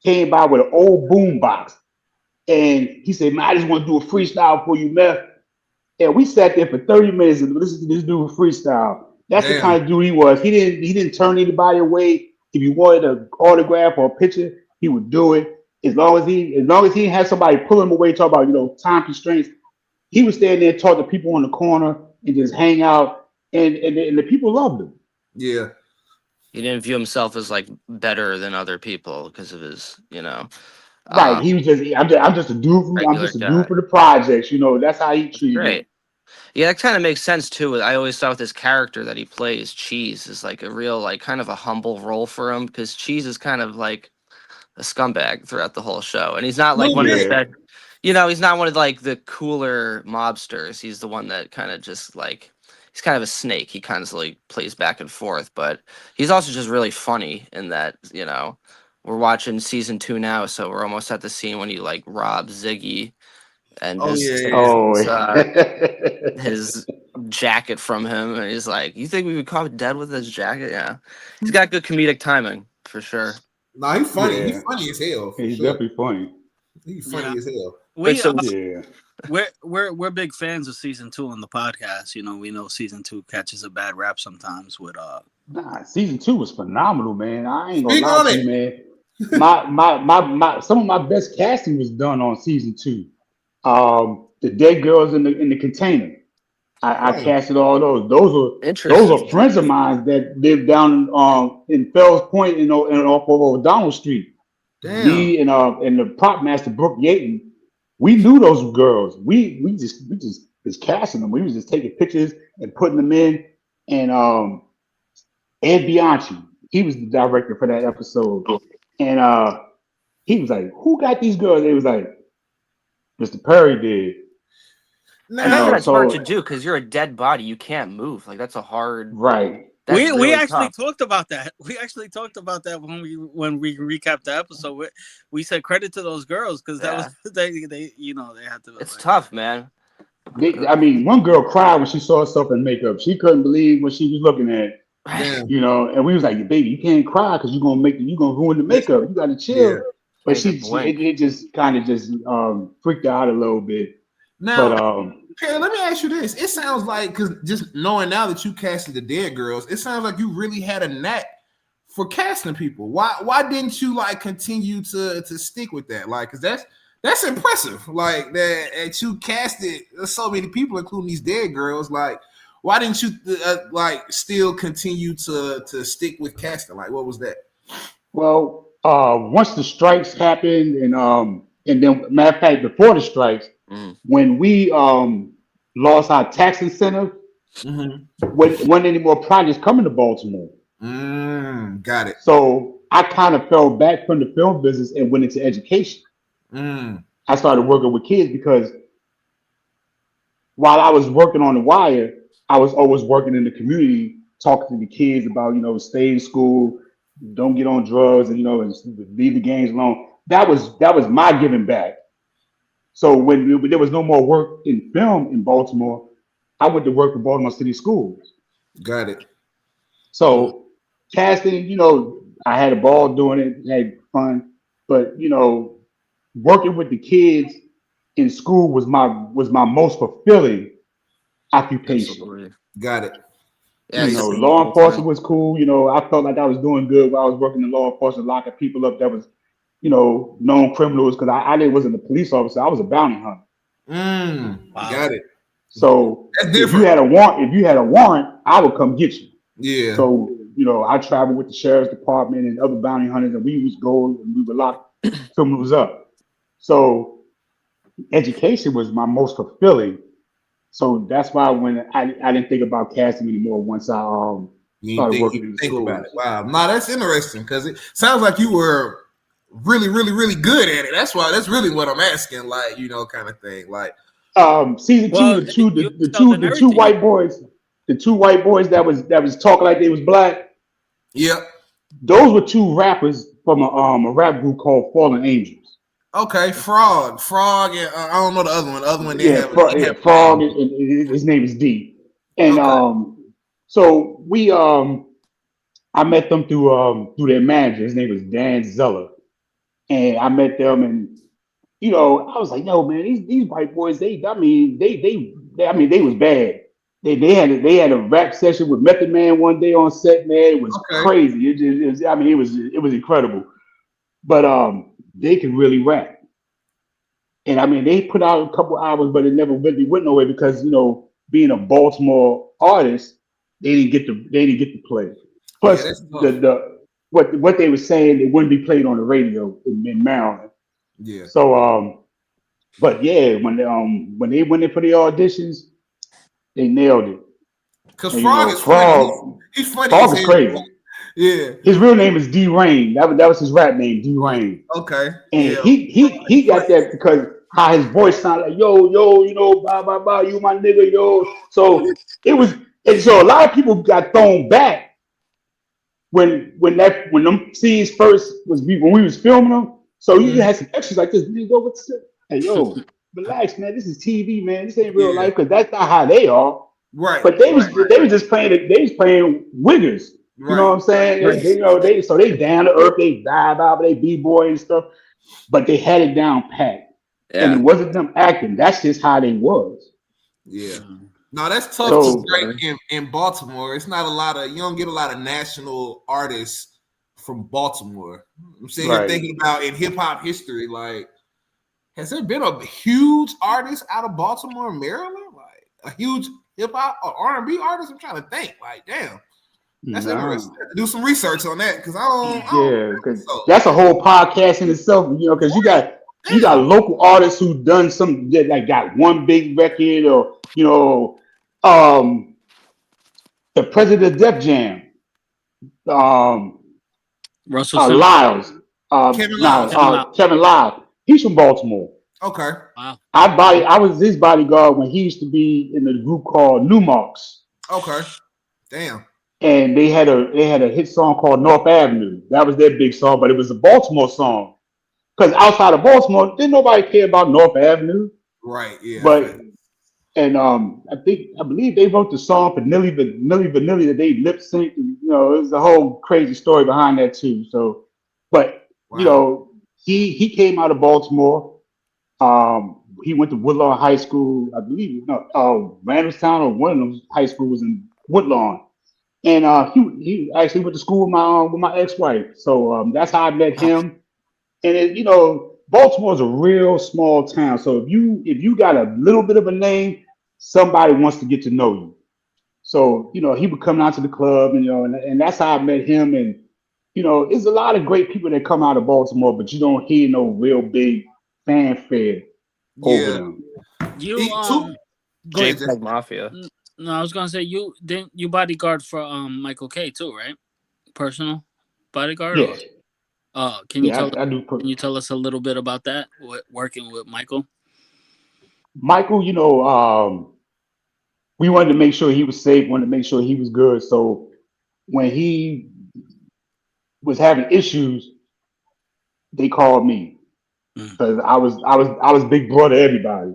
Speaker 2: Came by with an old boom box, and he said, "Man, I just want to do a freestyle for you, Meth." And we sat there for 30 minutes and listened to this dude freestyle. That's the
Speaker 3: Damn.
Speaker 2: kind of dude he was. He didn't turn anybody away. If you wanted an autograph or a picture, he would do it. As long as he had somebody pull him away, talk about time constraints, he would stand there and talk to people in the corner and just hang out. And the people loved him.
Speaker 3: Yeah.
Speaker 4: he didn't view himself as like better than other people because of his,
Speaker 2: Right.
Speaker 4: um,
Speaker 2: He was just I'm just a dude I'm
Speaker 4: regular
Speaker 2: just a dude
Speaker 4: guy.
Speaker 2: for the projects. That's how he
Speaker 4: That's
Speaker 2: treated me.
Speaker 4: great. Yeah, that kind of makes sense too. I always thought this character that he plays, Cheese, is like a real, like, kind of a humble role for him because Cheese is kind of like a scumbag throughout the whole show, and he's not like
Speaker 3: Little
Speaker 4: one of the
Speaker 3: bit.
Speaker 2: Yeah.
Speaker 4: best. He's not one of like the cooler mobsters. He's the one that kind of just like he's kind of a snake. He kind of like plays back and forth, but he's also just really funny in that. We're watching season 2 now, so we're almost at the scene when he like robs Ziggy and
Speaker 3: Oh
Speaker 4: just
Speaker 3: yeah, yeah,
Speaker 4: takes
Speaker 3: yeah.
Speaker 2: Oh.
Speaker 4: his jacket from him, and he's like, "You think we would call him dead with his jacket?" Yeah, he's got good comedic timing for sure.
Speaker 3: Nah, he's funny. He's
Speaker 2: Yeah.
Speaker 3: funny as hell for
Speaker 2: He's
Speaker 3: sure.
Speaker 2: definitely funny.
Speaker 3: He's
Speaker 1: yeah.
Speaker 3: funny as hell.
Speaker 4: Wait,
Speaker 1: We
Speaker 4: so
Speaker 2: Yeah.
Speaker 1: we're big fans of season 2 on the podcast. We know season 2 catches a bad rap sometimes with
Speaker 2: Nah, season 2 was phenomenal, man. I ain't gonna
Speaker 3: Speak
Speaker 2: lie
Speaker 3: on
Speaker 2: to
Speaker 3: it.
Speaker 2: you, man. My some of my best casting was done on season 2. The dead girls in the container. I
Speaker 3: Oh,
Speaker 2: casted all those. Those are
Speaker 4: interesting.
Speaker 2: friends of mine that live down in Fells Point, and off of O'Donnell Street.
Speaker 3: damn.
Speaker 2: Me and the prop master Brooke Yaton, we knew those girls. We just was casting them. We was just taking pictures and putting them in. And Ed Bianchi, he was the director for that episode. And he was like, "Who got these girls?" It was like, "Mr. Perry did."
Speaker 4: I
Speaker 2: You
Speaker 4: imagine
Speaker 3: Now,
Speaker 2: know,
Speaker 4: that's hard
Speaker 2: so
Speaker 4: to do because you're a dead body. You can't move. Like that's a hard.
Speaker 2: right.
Speaker 4: That's
Speaker 1: we
Speaker 4: really
Speaker 1: actually
Speaker 4: tough.
Speaker 1: talked about that. We actually talked about that when we recapped the episode. We said credit to those girls because that was
Speaker 4: Yeah,
Speaker 1: they had to
Speaker 4: it's
Speaker 1: like.
Speaker 4: tough, man.
Speaker 2: I mean, one girl cried when she saw herself in makeup. She couldn't believe what she was looking at.
Speaker 4: Right.
Speaker 3: damn.
Speaker 2: And we was like, "Baby, you can't cry because you're gonna ruin the makeup. You gotta
Speaker 3: Yeah.
Speaker 2: chill." But
Speaker 4: Make her
Speaker 2: she
Speaker 4: blink.
Speaker 2: it just kind of just freaked her out a little bit. But
Speaker 3: Now, Perry, let me ask you this. It sounds like, because just knowing now that you casted the dead girls, it sounds like you really had a knack for casting people. Why didn't you like continue to stick with that? Like, because that's impressive. Like that you casted so many people, including these dead girls. Like, why didn't you like still continue to stick with casting? Like, what was that?
Speaker 2: well, once the strikes happened, and then matter of fact, before the strikes,
Speaker 4: Mm.
Speaker 2: when we lost our tax incentive, wasn't any more projects coming to Baltimore.
Speaker 3: Got it.
Speaker 2: So I kind of fell back from the film business and went into education. I started working with kids because while I was working on the wire, I was always working in the community, talking to the kids about, stay in school, don't get on drugs, and and leave the games alone. That was my giving back. So when there was no more work in film in Baltimore, I went to work for Baltimore City Schools.
Speaker 3: Got it.
Speaker 2: So casting, I had a ball doing it, had fun, but working with the kids in school was my most fulfilling occupation.
Speaker 4: Absolutely.
Speaker 3: Got it.
Speaker 4: Yeah,
Speaker 2: Law enforcement was cool. I felt like I was doing good while I was working in law enforcement, locking people up that was, known criminals, because wasn't a police officer. I was a bounty hunter.
Speaker 1: Wow.
Speaker 3: Got it.
Speaker 2: So if you had a warrant, I would come get you.
Speaker 3: Yeah.
Speaker 2: So, I traveled with the sheriff's department and other bounty hunters, and we would go and we would lock criminals up. So education was my most fulfilling. So that's why when I didn't think about casting anymore once I started working in the schools.
Speaker 3: About it. Wow. No, that's interesting because it sounds like you were really, really, really good at it. That's really what I'm asking, like, kind of thing. Like
Speaker 2: season two, the two white boys that was talking like they was black.
Speaker 3: Yep.
Speaker 2: Those were two rappers from a rap group called Fallen Angels.
Speaker 3: Okay, Frog, and I don't know the other one. The other one,
Speaker 2: Frog, and his name is D. And so we I met them through their manager. His name was Dan Zeller, and I met them, and I was like, yo, man, these white boys, they was bad. They had a rap session with Method Man one day on set, man. It was crazy. It was incredible. But they can really rap. And they put out a couple albums, but it never really went nowhere because being a Baltimore artist, they didn't get to play. Plus, what they were saying, they wouldn't be played on the radio in Maryland.
Speaker 3: Yeah.
Speaker 2: So but yeah, when they went in for the auditions, they nailed it.
Speaker 3: Because Frog is funny. He's funny.
Speaker 2: Frog is crazy.
Speaker 3: Yeah.
Speaker 2: His real name is D Rain. That was his rap name, D Rain.
Speaker 3: Okay.
Speaker 2: And he got that because how his voice sounded like, yo, blah, blah, blah, you my nigga, yo. So it was, and so a lot of people got thrown back when them scenes first was when we was filming them. So you had some extras like this. You go, what's it? Hey, yo, relax, man. This is TV, man. This ain't real life because that's not how they are.
Speaker 3: Right.
Speaker 2: But they was just playing. They was playing wiggers. You know what I'm saying? Right. They down to earth, they vibe, they b-boy and stuff, but they had it down pat. Yeah. And it wasn't them acting. That's just how they was.
Speaker 3: Yeah. No, that's tough to break in Baltimore. It's not you don't get a lot of national artists from Baltimore. I'm sitting here thinking about in hip hop history, like, has there been a huge artist out of Baltimore, Maryland? Like a huge hip hop or R&B artist? I'm trying to think. Like, damn. That's interesting. Do some research on that because I don't.
Speaker 2: Because that's a whole podcast in itself. Because you got local artists who done some like got one big record or the president of Def Jam,
Speaker 1: Russell
Speaker 2: Lyles, Kevin Lyles. He's from Baltimore.
Speaker 3: Okay.
Speaker 1: Wow.
Speaker 2: I was his bodyguard when he used to be in the group called New Marks.
Speaker 3: Okay. Damn.
Speaker 2: And they had a hit song called North Avenue. That was their big song, but it was a Baltimore song. Because outside of Baltimore, didn't nobody care about North Avenue.
Speaker 3: Right, yeah.
Speaker 2: But I believe they wrote the song for Milli Vanilli that they lip synced. It was a whole crazy story behind that too. So, but he came out of Baltimore. He went to Woodlawn High School, I believe. Randallstown or one of those high schools was in Woodlawn. And he actually went to school with my ex-wife. So that's how I met him. And Baltimore is a real small town. So if you got a little bit of a name, somebody wants to get to know you. So he would come out to the club, and that's how I met him. And there's a lot of great people that come out of Baltimore, but you don't hear no real big fanfare over them.
Speaker 1: JPEG
Speaker 4: Mafia.
Speaker 1: No, I was gonna say you bodyguard for Michael K too, right? Personal bodyguard, or
Speaker 2: Yes,
Speaker 1: can you
Speaker 2: yeah,
Speaker 1: tell
Speaker 2: I do.
Speaker 1: can you tell us a little bit about that? Working with Michael.
Speaker 2: Michael, we wanted to make sure he was safe, wanted to make sure he was good. So when he was having issues, they called me
Speaker 1: Mm,
Speaker 2: because I was big brother to everybody,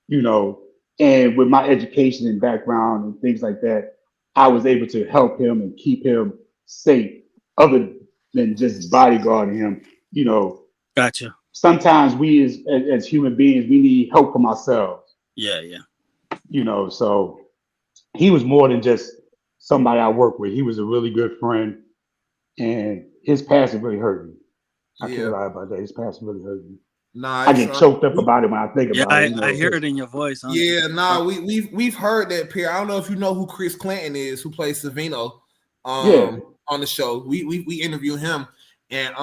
Speaker 2: you know. And with my education and background and things like that, I was able to help him and keep him safe, other than just bodyguarding him. You know,
Speaker 1: gotcha.
Speaker 2: sometimes we as human beings we need help from ourselves.
Speaker 1: Yeah, yeah.
Speaker 2: So he was more than just somebody I work with. He was a really good friend, and his passing really hurt me. I can't
Speaker 3: Yeah.
Speaker 2: lie about that. His passing really hurt me.
Speaker 3: Nah,
Speaker 2: I
Speaker 3: it's
Speaker 2: get choked up
Speaker 3: we,
Speaker 2: about it when I think
Speaker 1: Yeah,
Speaker 2: about it.
Speaker 1: I hear it
Speaker 2: Because
Speaker 1: in your voice, huh?
Speaker 3: yeah, nah, we've heard that Pierre. I don't know if you know who Chris Clanton is, who plays Savino
Speaker 2: yeah,
Speaker 3: on the show. We interview him, and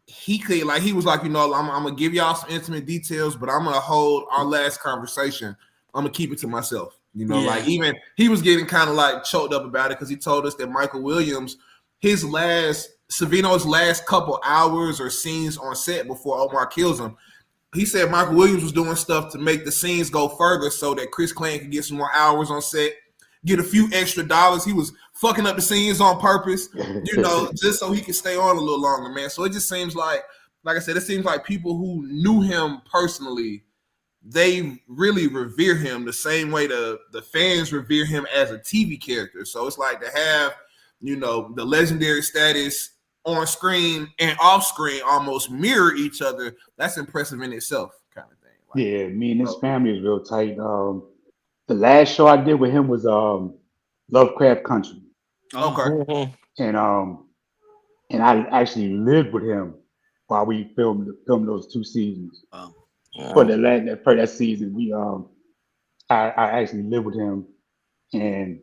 Speaker 3: he could, like, he was like, I'm gonna give y'all some intimate details, but I'm gonna hold our last conversation. I'm gonna keep it to myself.
Speaker 1: Yeah,
Speaker 3: Like, even he was getting kind of like choked up about it because he told us that Michael Williams, Savino's last couple hours or scenes on set before Omar kills him, he said Michael Williams was doing stuff to make the scenes go further so that Chris Clanton could get some more hours on set, get a few extra dollars. He was fucking up the scenes on purpose, just so he could stay on a little longer, man. So it just seems like I said, it seems like people who knew him personally, they really revere him the same way the fans revere him as a TV character. So it's like to have, the legendary status on screen and off screen almost mirror each other. That's impressive in itself, kind of thing. Like,
Speaker 2: yeah. Me and his
Speaker 3: so,
Speaker 2: family is real tight. The last show I did with him was Lovecraft Country,
Speaker 1: oh,
Speaker 3: okay.
Speaker 4: Mhm.
Speaker 2: and um, and I actually lived with him while we filmed those 2 seasons.
Speaker 1: wow.
Speaker 2: For
Speaker 4: Yeah.
Speaker 2: that season, I actually lived with him, and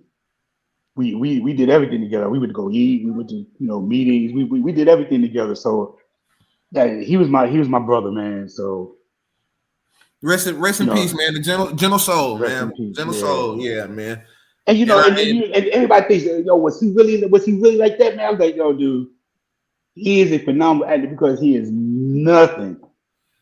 Speaker 2: we did everything together. We would go eat, we would do meetings, we did everything together. So yeah, he was my brother, man. So
Speaker 3: Rest in
Speaker 2: you
Speaker 3: peace,
Speaker 2: know,
Speaker 3: man. The gentle soul,
Speaker 2: rest
Speaker 3: man.
Speaker 2: in peace.
Speaker 3: Gentle
Speaker 2: Yeah.
Speaker 3: soul, yeah, man.
Speaker 2: And
Speaker 3: And
Speaker 2: and everybody thinks, was he really like that, man? I was like, yo, dude, he is a phenomenal actor because he is nothing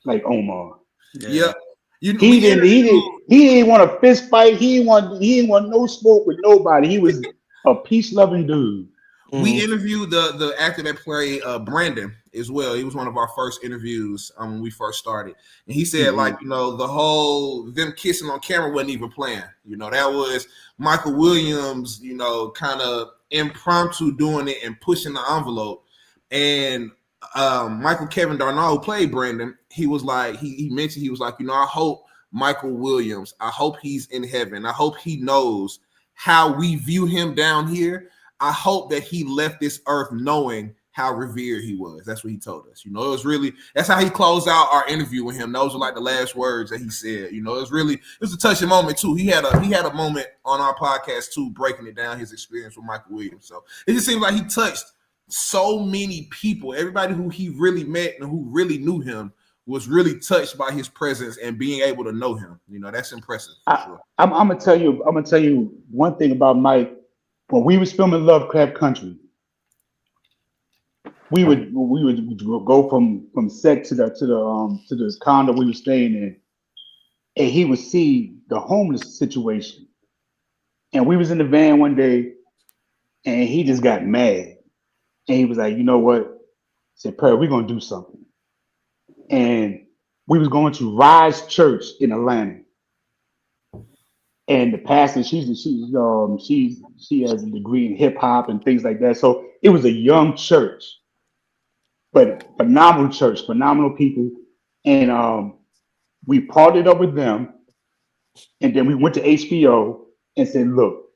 Speaker 2: like Omar.
Speaker 3: yeah,
Speaker 1: Yeah,
Speaker 2: He
Speaker 3: we
Speaker 2: didn't he didn't he didn't want a fist fight. He didn't want no smoke with nobody. He was a peace loving dude.
Speaker 3: We
Speaker 4: Mhm.
Speaker 3: interviewed the actor that played Brandon as well. He was one of our first interviews when we first started, and he said, like,
Speaker 2: Hmm.
Speaker 3: the whole them kissing on camera wasn't even planned. That was Michael Williams, kind of impromptu doing it and pushing the envelope. And Michael Kevin Darnall, who played Brandon, he was like, he mentioned, he was like, I hope Michael Williams, I hope he's in heaven. I hope he knows how we view him down here. I hope that he left this earth knowing how revered he was. That's what he told us. It was really, that's how he closed out our interview with him. Those were like the last words that he said. It was a touching moment too. He had a moment on our podcast too, breaking it down, his experience with Michael Williams. So it just seems like he touched so many people. Everybody who he really met and who really knew him was really touched by his presence and being able to know him. That's impressive for
Speaker 2: I,
Speaker 3: sure.
Speaker 2: I'm gonna tell you one thing about Mike. When we was filming Lovecraft Country, we would go from set to this condo we were staying in, and he would see the homeless situation. And we was in the van one day, and he just got mad, and he was like, "You know what?" He said, "Perry, we're gonna do something." And we was going to Rise Church in Atlanta, and the pastor, she has a degree in hip hop and things like that. So it was a young church, but phenomenal church, phenomenal people. And we partnered up with them, and then we went to HBO and said, "Look,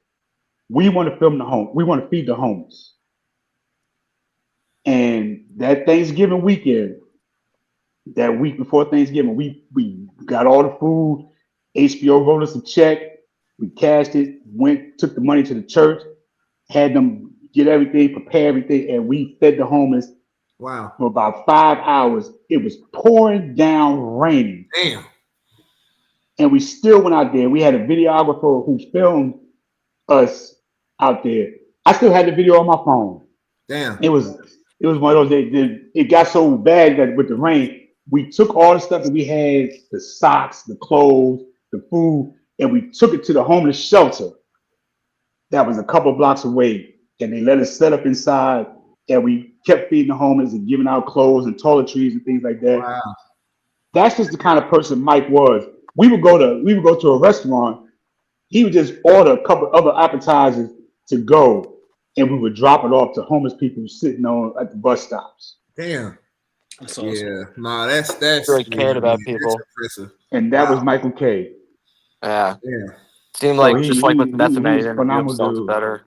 Speaker 2: we want to film the home. We want to feed the homeless." And that Thanksgiving weekend, that week before Thanksgiving, we got all the food. HBO wrote us a check. We cashed it. Took the money to the church, had them get everything, prepare everything, and we fed the homeless
Speaker 3: Wow.
Speaker 2: for about 5 hours. It was pouring down raining.
Speaker 3: Damn.
Speaker 2: and we still went out there. We had a videographer who filmed us out there. I still had the video on my phone.
Speaker 3: Damn.
Speaker 2: It was one of those it got so bad that with the rain, we took all the stuff that we had, the socks, the clothes, the food, and we took it to the homeless shelter that was a couple blocks away. And they let us set up inside, and we kept feeding the homeless and giving out clothes and toiletries and things like that.
Speaker 3: Wow.
Speaker 2: That's just the kind of person Mike was. We would go to a restaurant. He would just order a couple other appetizers to go, and we would drop it off to homeless people sitting on at the bus stops.
Speaker 3: Damn.
Speaker 1: That's awesome.
Speaker 3: Yeah. Nah, that's
Speaker 4: Really cared about
Speaker 3: man,
Speaker 4: people.
Speaker 3: That's impressive.
Speaker 2: And that was
Speaker 3: Wow.
Speaker 2: Michael K.
Speaker 4: Yeah.
Speaker 3: Yeah.
Speaker 4: Seemed
Speaker 2: So
Speaker 4: like
Speaker 2: he
Speaker 4: just
Speaker 2: he
Speaker 4: like with
Speaker 2: he,
Speaker 4: meth
Speaker 2: he
Speaker 4: and
Speaker 2: was a
Speaker 4: interview
Speaker 2: phenomenal
Speaker 4: themselves
Speaker 2: dude.
Speaker 4: better.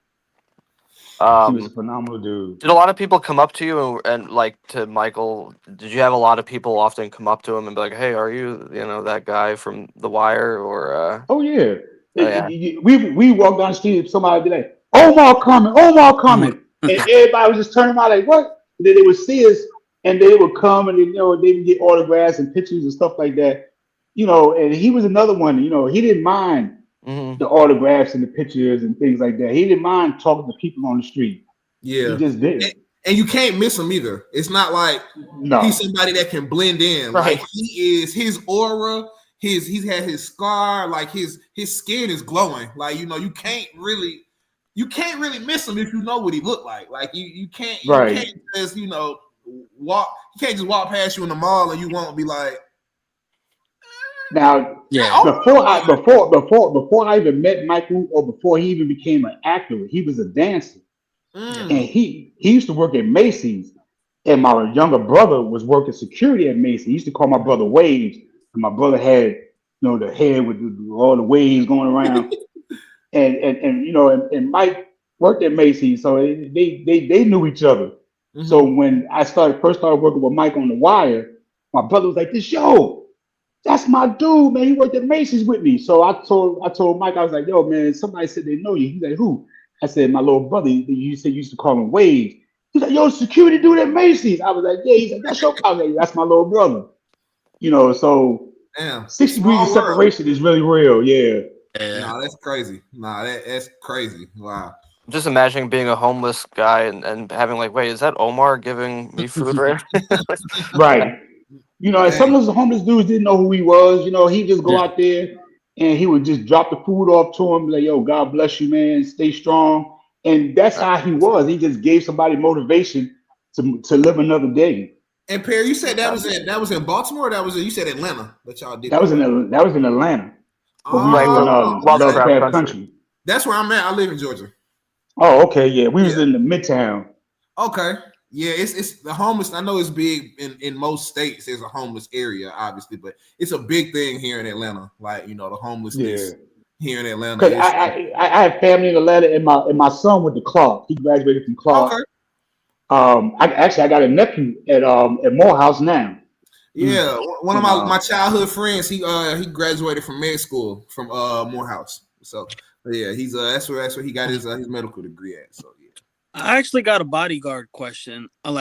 Speaker 2: He was a
Speaker 4: Um,
Speaker 2: phenomenal dude.
Speaker 4: did a lot of people come up to you and like to Michael? Did you have a lot of people often come up to him and be like, "Hey, are you that guy from The Wire?" Or
Speaker 2: Oh yeah.
Speaker 4: oh yeah,
Speaker 2: We walked down the street and somebody would be like, Omar coming, Omar
Speaker 1: Oh my
Speaker 2: coming. And everybody was just turning around like, what? And then they would see us and they would come and they would get autographs and pictures and stuff like that. And he was another one, he didn't mind
Speaker 4: hmm
Speaker 2: the autographs and the pictures and things like that. He didn't mind talking to people on the street. He
Speaker 3: Yeah.
Speaker 2: just
Speaker 3: And,
Speaker 2: didn't.
Speaker 3: and you can't miss him either. It's not like he's
Speaker 2: No.
Speaker 3: somebody that can blend in.
Speaker 4: right.
Speaker 3: Like he is his aura, he's had his scar, like his skin is glowing. Like you can't really miss him if you know what he looked like. Like you can't
Speaker 2: Right.
Speaker 3: just walk. You can't just walk past you in the mall and you won't be like,
Speaker 2: Now,
Speaker 1: Yeah.
Speaker 2: before I even met Michael or before he even became an actor, he was a dancer. And
Speaker 3: mm,
Speaker 2: he used to work at Macy's, and my younger brother was working security at Macy's. He used to call my brother Waves, and my brother had the hair with all the waves going around, and Mike worked at Macy's, so they knew each other. So
Speaker 3: mhm.
Speaker 2: when I first started working with Mike on The Wire, my brother was like, "This that's my dude, man. He worked at Macy's with me." So I told Mike, I was like, "Yo, man, somebody said they know you." He's like, "Who?" I said, "My little brother. You said you used to call him Wade." He's like, "Yo, security dude at Macy's." I was like, "Yeah." He's like, "That's your." I was like, "That's my little brother." So
Speaker 3: Damn,
Speaker 2: 6 degrees of
Speaker 3: small world.
Speaker 2: separation is really real. Yeah.
Speaker 1: Yeah.
Speaker 3: Nah, that's crazy. Nah, that's crazy. Wow.
Speaker 4: Just imagining being a homeless guy and having like, wait, is that Omar giving me food right now?
Speaker 2: Right. And some
Speaker 3: Dang.
Speaker 2: of those homeless dudes didn't know who he was. He'd just go
Speaker 1: Yeah.
Speaker 2: out there and he would just drop the food off to him, be like, "Yo, God bless you, man. Stay strong." And that's how he was. He just gave somebody motivation to live another day.
Speaker 3: And Perry, you said that was in Baltimore. Or you said Atlanta that y'all did
Speaker 2: That
Speaker 3: that.
Speaker 2: was in Atlanta, but we was
Speaker 4: Right,
Speaker 2: doing
Speaker 4: for
Speaker 3: Oh, okay.
Speaker 4: Lovecraft
Speaker 2: Lovecraft
Speaker 4: Country.
Speaker 2: Country.
Speaker 3: That's where I'm at. I live in Georgia.
Speaker 2: Oh, okay, yeah. We was
Speaker 3: Yeah.
Speaker 2: in the Midtown.
Speaker 3: Okay. Yeah, it's the homeless. I know it's big in most states. There's a homeless area, obviously, but it's a big thing here in Atlanta. Like the
Speaker 2: Yeah.
Speaker 3: homelessness here in Atlanta
Speaker 2: Because
Speaker 3: is
Speaker 2: I have family in Atlanta, and my son went to Clark. He graduated from Clark.
Speaker 3: okay.
Speaker 2: I got a nephew at Morehouse now.
Speaker 1: Mm.
Speaker 3: Yeah, one of
Speaker 2: You
Speaker 3: my
Speaker 2: know.
Speaker 3: childhood friends. He graduated from med school from Morehouse. So yeah, he's that's where he got his medical degree at. So yeah.
Speaker 1: I actually got a Bodyguard question. I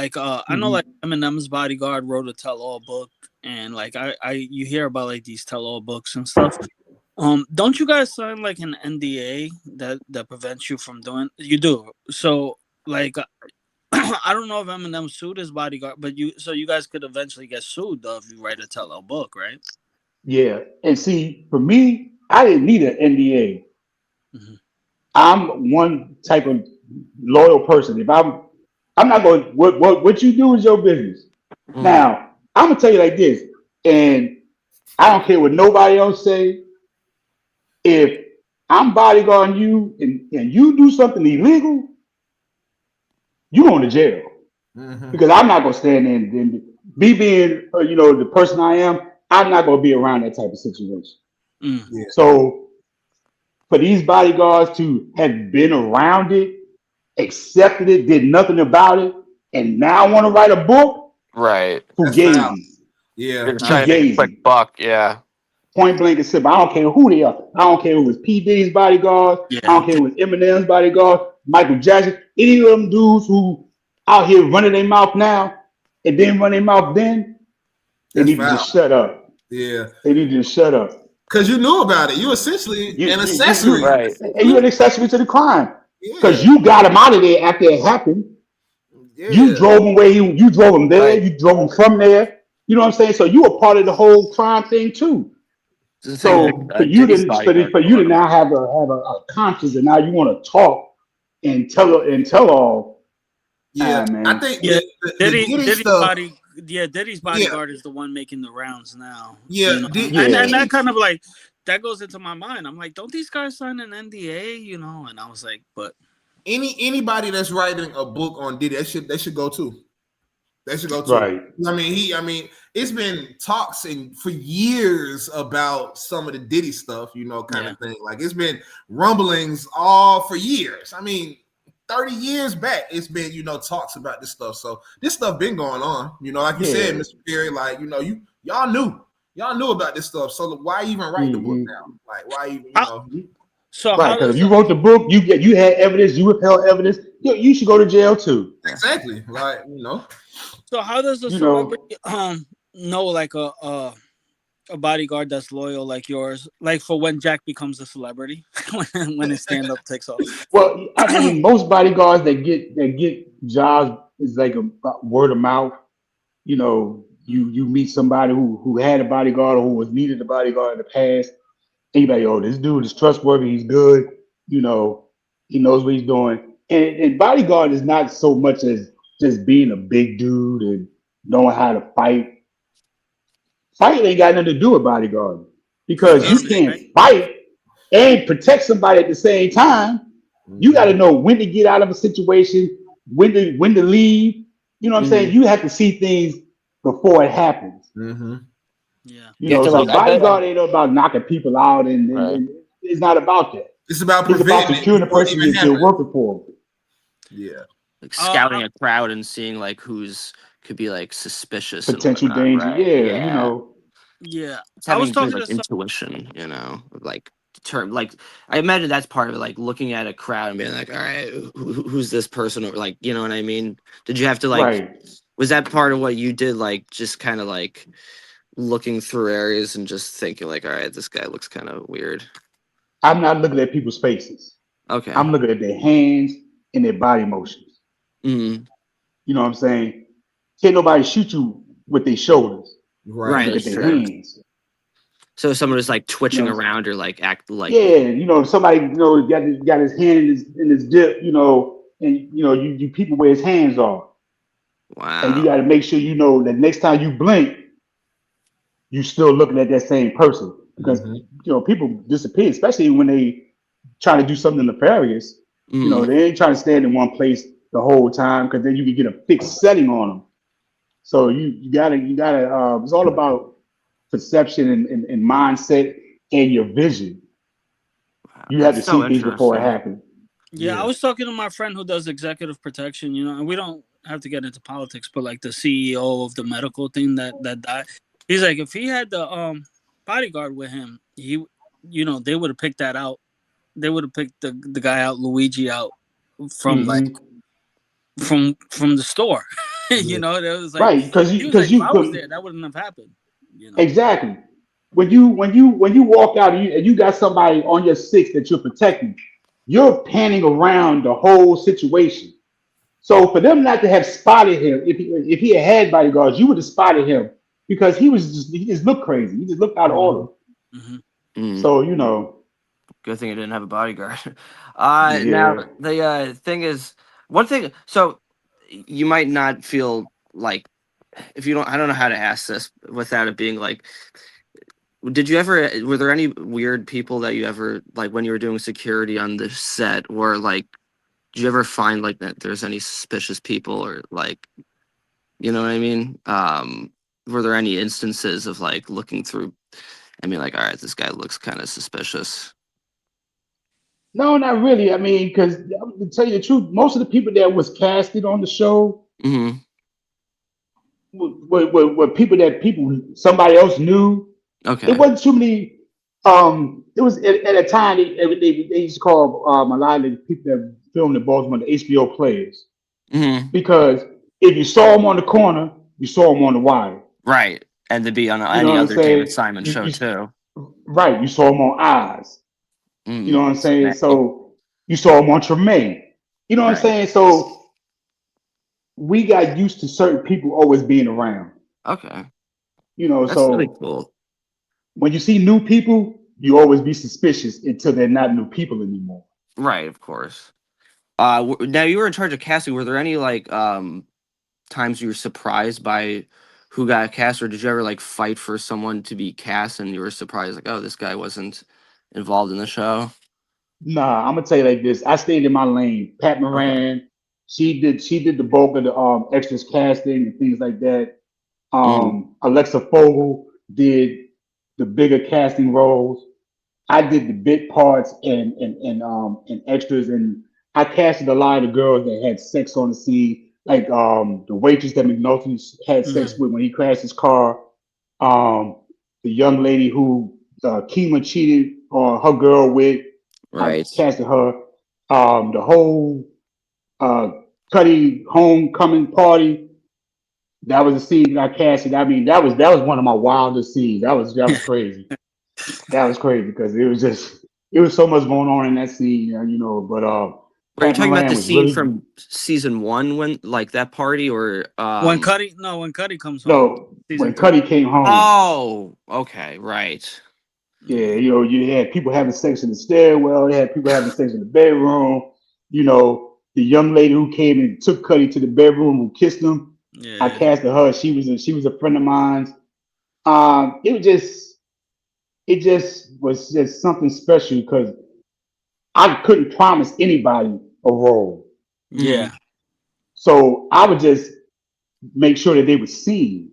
Speaker 1: know like
Speaker 2: Mhm.
Speaker 1: Eminem's Bodyguard wrote a tell-all book, and like you hear about like these tell-all books and stuff. Don't you guys sign like an NDA that prevents you from doing? You do. So like, I don't know if Eminem sued his Bodyguard, but you guys could eventually get sued though if you write a tell-all book, right?
Speaker 2: Yeah, and see, for me, I didn't need an NDA.
Speaker 1: hmm
Speaker 2: I'm one type of loyal person. If I'm not going. What you do is your business.
Speaker 4: Mm,
Speaker 2: Now, I'm gonna tell you like this, and I don't care what nobody else say. If I'm bodyguarding you and you do something illegal, you going to jail
Speaker 3: Mm-hmm.
Speaker 2: because I'm not gonna stand there and be being the person I am. I'm not gonna be around that type of situation.
Speaker 1: Mm.
Speaker 3: Yeah,
Speaker 2: So for these bodyguards to have been around it, accepted it, did nothing about it, and now want to write a book,
Speaker 4: right.
Speaker 3: that's foul.
Speaker 2: fugazi,
Speaker 3: Yeah,
Speaker 4: You're just
Speaker 3: nah,
Speaker 4: trying to make a quick
Speaker 2: fugazi,
Speaker 4: buck, yeah.
Speaker 2: point blank and simple. I don't care who they are. I don't care if it was P Diddy's bodyguard. I
Speaker 1: Yeah.
Speaker 2: don't care if it was Eminem's bodyguard, Michael Jackson, any of them dudes who out here running their mouth now and then run their mouth then. They
Speaker 3: that's
Speaker 2: need to
Speaker 3: foul.
Speaker 2: just shut up.
Speaker 3: Yeah,
Speaker 2: They need to just shut up.
Speaker 3: Because you knew about it. You essentially an accessory.
Speaker 4: Right.
Speaker 2: And you're an accessory to the crime because
Speaker 3: Yeah.
Speaker 2: you got him out of there after it happened. You
Speaker 3: Yeah.
Speaker 2: drove him where you drove him there.
Speaker 4: Right.
Speaker 2: You drove him from there. You know what I'm saying? So you were part of the whole crime thing too.
Speaker 4: The thing is,
Speaker 2: So for you
Speaker 4: Diddy's
Speaker 2: to
Speaker 4: bodyguard.
Speaker 2: for you to now have a conscience and now you want to talk and tell all.
Speaker 3: Yeah. I
Speaker 2: Man.
Speaker 3: think
Speaker 1: Yeah,
Speaker 3: the
Speaker 1: Diddy's
Speaker 3: stuff.
Speaker 1: Diddy's
Speaker 3: Yeah.
Speaker 1: bodyguard is the one making the rounds now.
Speaker 3: Yeah.
Speaker 1: You know,
Speaker 2: Yeah.
Speaker 1: and that kind of like that goes into my mind. I'm like, don't these guys sign an NDA? You know, and I was like, but
Speaker 3: Anybody that's writing a book on Diddy, they should go too. They should go too.
Speaker 2: Right.
Speaker 3: I mean, it's been talks for years about some of the Diddy stuff, kind of thing. Like it's been rumblings all for years. I mean, 30 years back, it's been, talks about this stuff. So this stuff been going on, like you said, Mr. Perry, like, y'all knew about this stuff. So why even write the book now? Like, why even,
Speaker 1: So
Speaker 2: right, because if you wrote the book, you had evidence, you withheld evidence, you should go to jail too.
Speaker 3: Exactly. Like,
Speaker 1: So how does a celebrity know like a bodyguard that's loyal like yours, like for when Jack becomes a celebrity, when his stand up takes off?
Speaker 2: Well, I mean, most bodyguards that get jobs is like a word of mouth. You meet somebody who had a bodyguard or who was needed a bodyguard in the past, and you're like, oh, this dude is trustworthy, he's good, he knows what he's doing. And bodyguard is not so much as just being a big dude and knowing how to fight. Fighting ain't got nothing to do with bodyguarding because you can't fight and protect somebody at the same time. You got to know when to get out of a situation, when to leave. You know what I'm saying? You have to see things before it happens.
Speaker 3: Mm-hmm.
Speaker 1: Yeah.
Speaker 2: So bodyguard ain't about knocking people out, and it's not about that.
Speaker 3: It's about
Speaker 2: It's about securing the person that you're working for.
Speaker 3: Yeah.
Speaker 4: Like scouting a crowd and seeing like who's could be like suspicious,
Speaker 2: potential
Speaker 4: and whatnot,
Speaker 2: danger.
Speaker 4: right?
Speaker 2: Yeah.
Speaker 1: Yeah.
Speaker 4: It's
Speaker 1: I was
Speaker 4: having
Speaker 1: talking
Speaker 4: good,
Speaker 1: to
Speaker 4: intuition, like like I imagine that's part of it, like looking at a crowd and being like, all right, who's this person, or like, you know what I mean? Did you have to was that part of what you did, like just kind of like looking through areas and just thinking like, all right, this guy looks kind of weird?
Speaker 2: I'm not looking at people's faces.
Speaker 4: Okay.
Speaker 2: I'm looking at their hands and their body motions.
Speaker 4: Mm-hmm.
Speaker 2: You know what I'm saying? Can't nobody shoot you with their shoulders.
Speaker 4: Right.
Speaker 2: Look at their hands.
Speaker 4: So someone is like twitching around or like act like
Speaker 2: somebody got his hand in his dip, and you people where his hands are.
Speaker 4: Wow.
Speaker 2: And you got to make sure that next time you blink, you still looking at that same person because people disappear, especially when they try to do something nefarious. They ain't trying to stand in one place the whole time because then you can get a fixed setting on them. So you gotta it's all about perception and mindset and your vision. You have to see things before it happens.
Speaker 1: Yeah, I was talking to my friend who does executive protection, and we don't have to get into politics, but like the CEO of the medical thing that died, he's like, if he had the bodyguard with him, they would have picked that out. They would have picked the guy out, Luigi out from from the store. It was like
Speaker 2: right, because
Speaker 1: if I was there, that wouldn't have happened.
Speaker 2: Exactly. When you walk out and you got somebody on your six that you're protecting, you're panning around the whole situation. So for them not to have spotted him, if he had bodyguards, you would have spotted him because he just looked crazy. He just looked out of order. So
Speaker 4: good thing I didn't have a bodyguard. Now the thing is, one thing. So you might not feel like if you don't. I don't know how to ask this without it being like. Were there any weird people that you ever, like when you were doing security on the set, or like, did you ever find like that there's any suspicious people, or like, you know what I mean? Were there any instances of like looking through and being like, all right, this guy looks kind of suspicious?
Speaker 2: No, not really. I mean, because to tell you the truth, most of the people that was casted on the show were people that somebody else knew.
Speaker 4: Okay.
Speaker 2: It wasn't too many. It was at a time they used to call a lot of the people that filmed in Baltimore the HBO players because if you saw them on the corner, you saw them on the wire.
Speaker 4: Right, and to be on any other David Simon show too.
Speaker 2: Right. You saw him on Eyes. You know what I'm saying?
Speaker 4: Right.
Speaker 2: So you saw him on Tremaine. You know what I'm
Speaker 4: Right.
Speaker 2: saying? So we got used to certain people always being around.
Speaker 4: Okay. That's really
Speaker 2: So
Speaker 4: cool.
Speaker 2: when you see new people, you always be suspicious until they're not new people anymore.
Speaker 4: Right, of course. Now you were in charge of casting. Were there any like times you were surprised by who got cast, or did you ever like fight for someone to be cast and you were surprised like, oh, this guy wasn't involved in the show?
Speaker 2: Nah, I'm gonna tell you like this. I stayed in my lane. Pat
Speaker 4: Okay.
Speaker 2: Moran, she did the bulk of the extras casting and things like that.
Speaker 4: Mm,
Speaker 2: Alexa Fogel did the bigger casting roles. I did the bit parts and extras, and I casted a lot of the girls that had sex on the scene, like the waitress that McNulty had sex
Speaker 1: Mhm.
Speaker 2: with when he crashed his car. Um, the young lady who Keema cheated on her girl with, I
Speaker 4: right.
Speaker 2: casted her. The whole uh, Cuddy homecoming party. That was a scene that I casted. I mean, that was one of my wildest scenes. That was crazy. That was crazy because it was so much going on in that scene, But
Speaker 4: Were you
Speaker 2: Pat
Speaker 4: talking about
Speaker 2: Moran
Speaker 4: the
Speaker 2: was
Speaker 4: scene
Speaker 2: really
Speaker 4: from season one when like that party or
Speaker 1: When Cuddy comes home,
Speaker 2: no
Speaker 1: season
Speaker 2: when
Speaker 1: three.
Speaker 2: Cuddy came home.
Speaker 4: Oh, okay, right.
Speaker 2: Yeah,
Speaker 1: Yeah.
Speaker 2: you had people having sex in the stairwell. They had people having sex in the bedroom. The young lady who came and took Cuddy to the bedroom who kissed him. I
Speaker 1: Yeah.
Speaker 2: casted her. She was a friend of mine. It just was just something special because I couldn't promise anybody a role.
Speaker 4: Mm,
Speaker 1: Yeah.
Speaker 2: So I would just make sure that they were seen.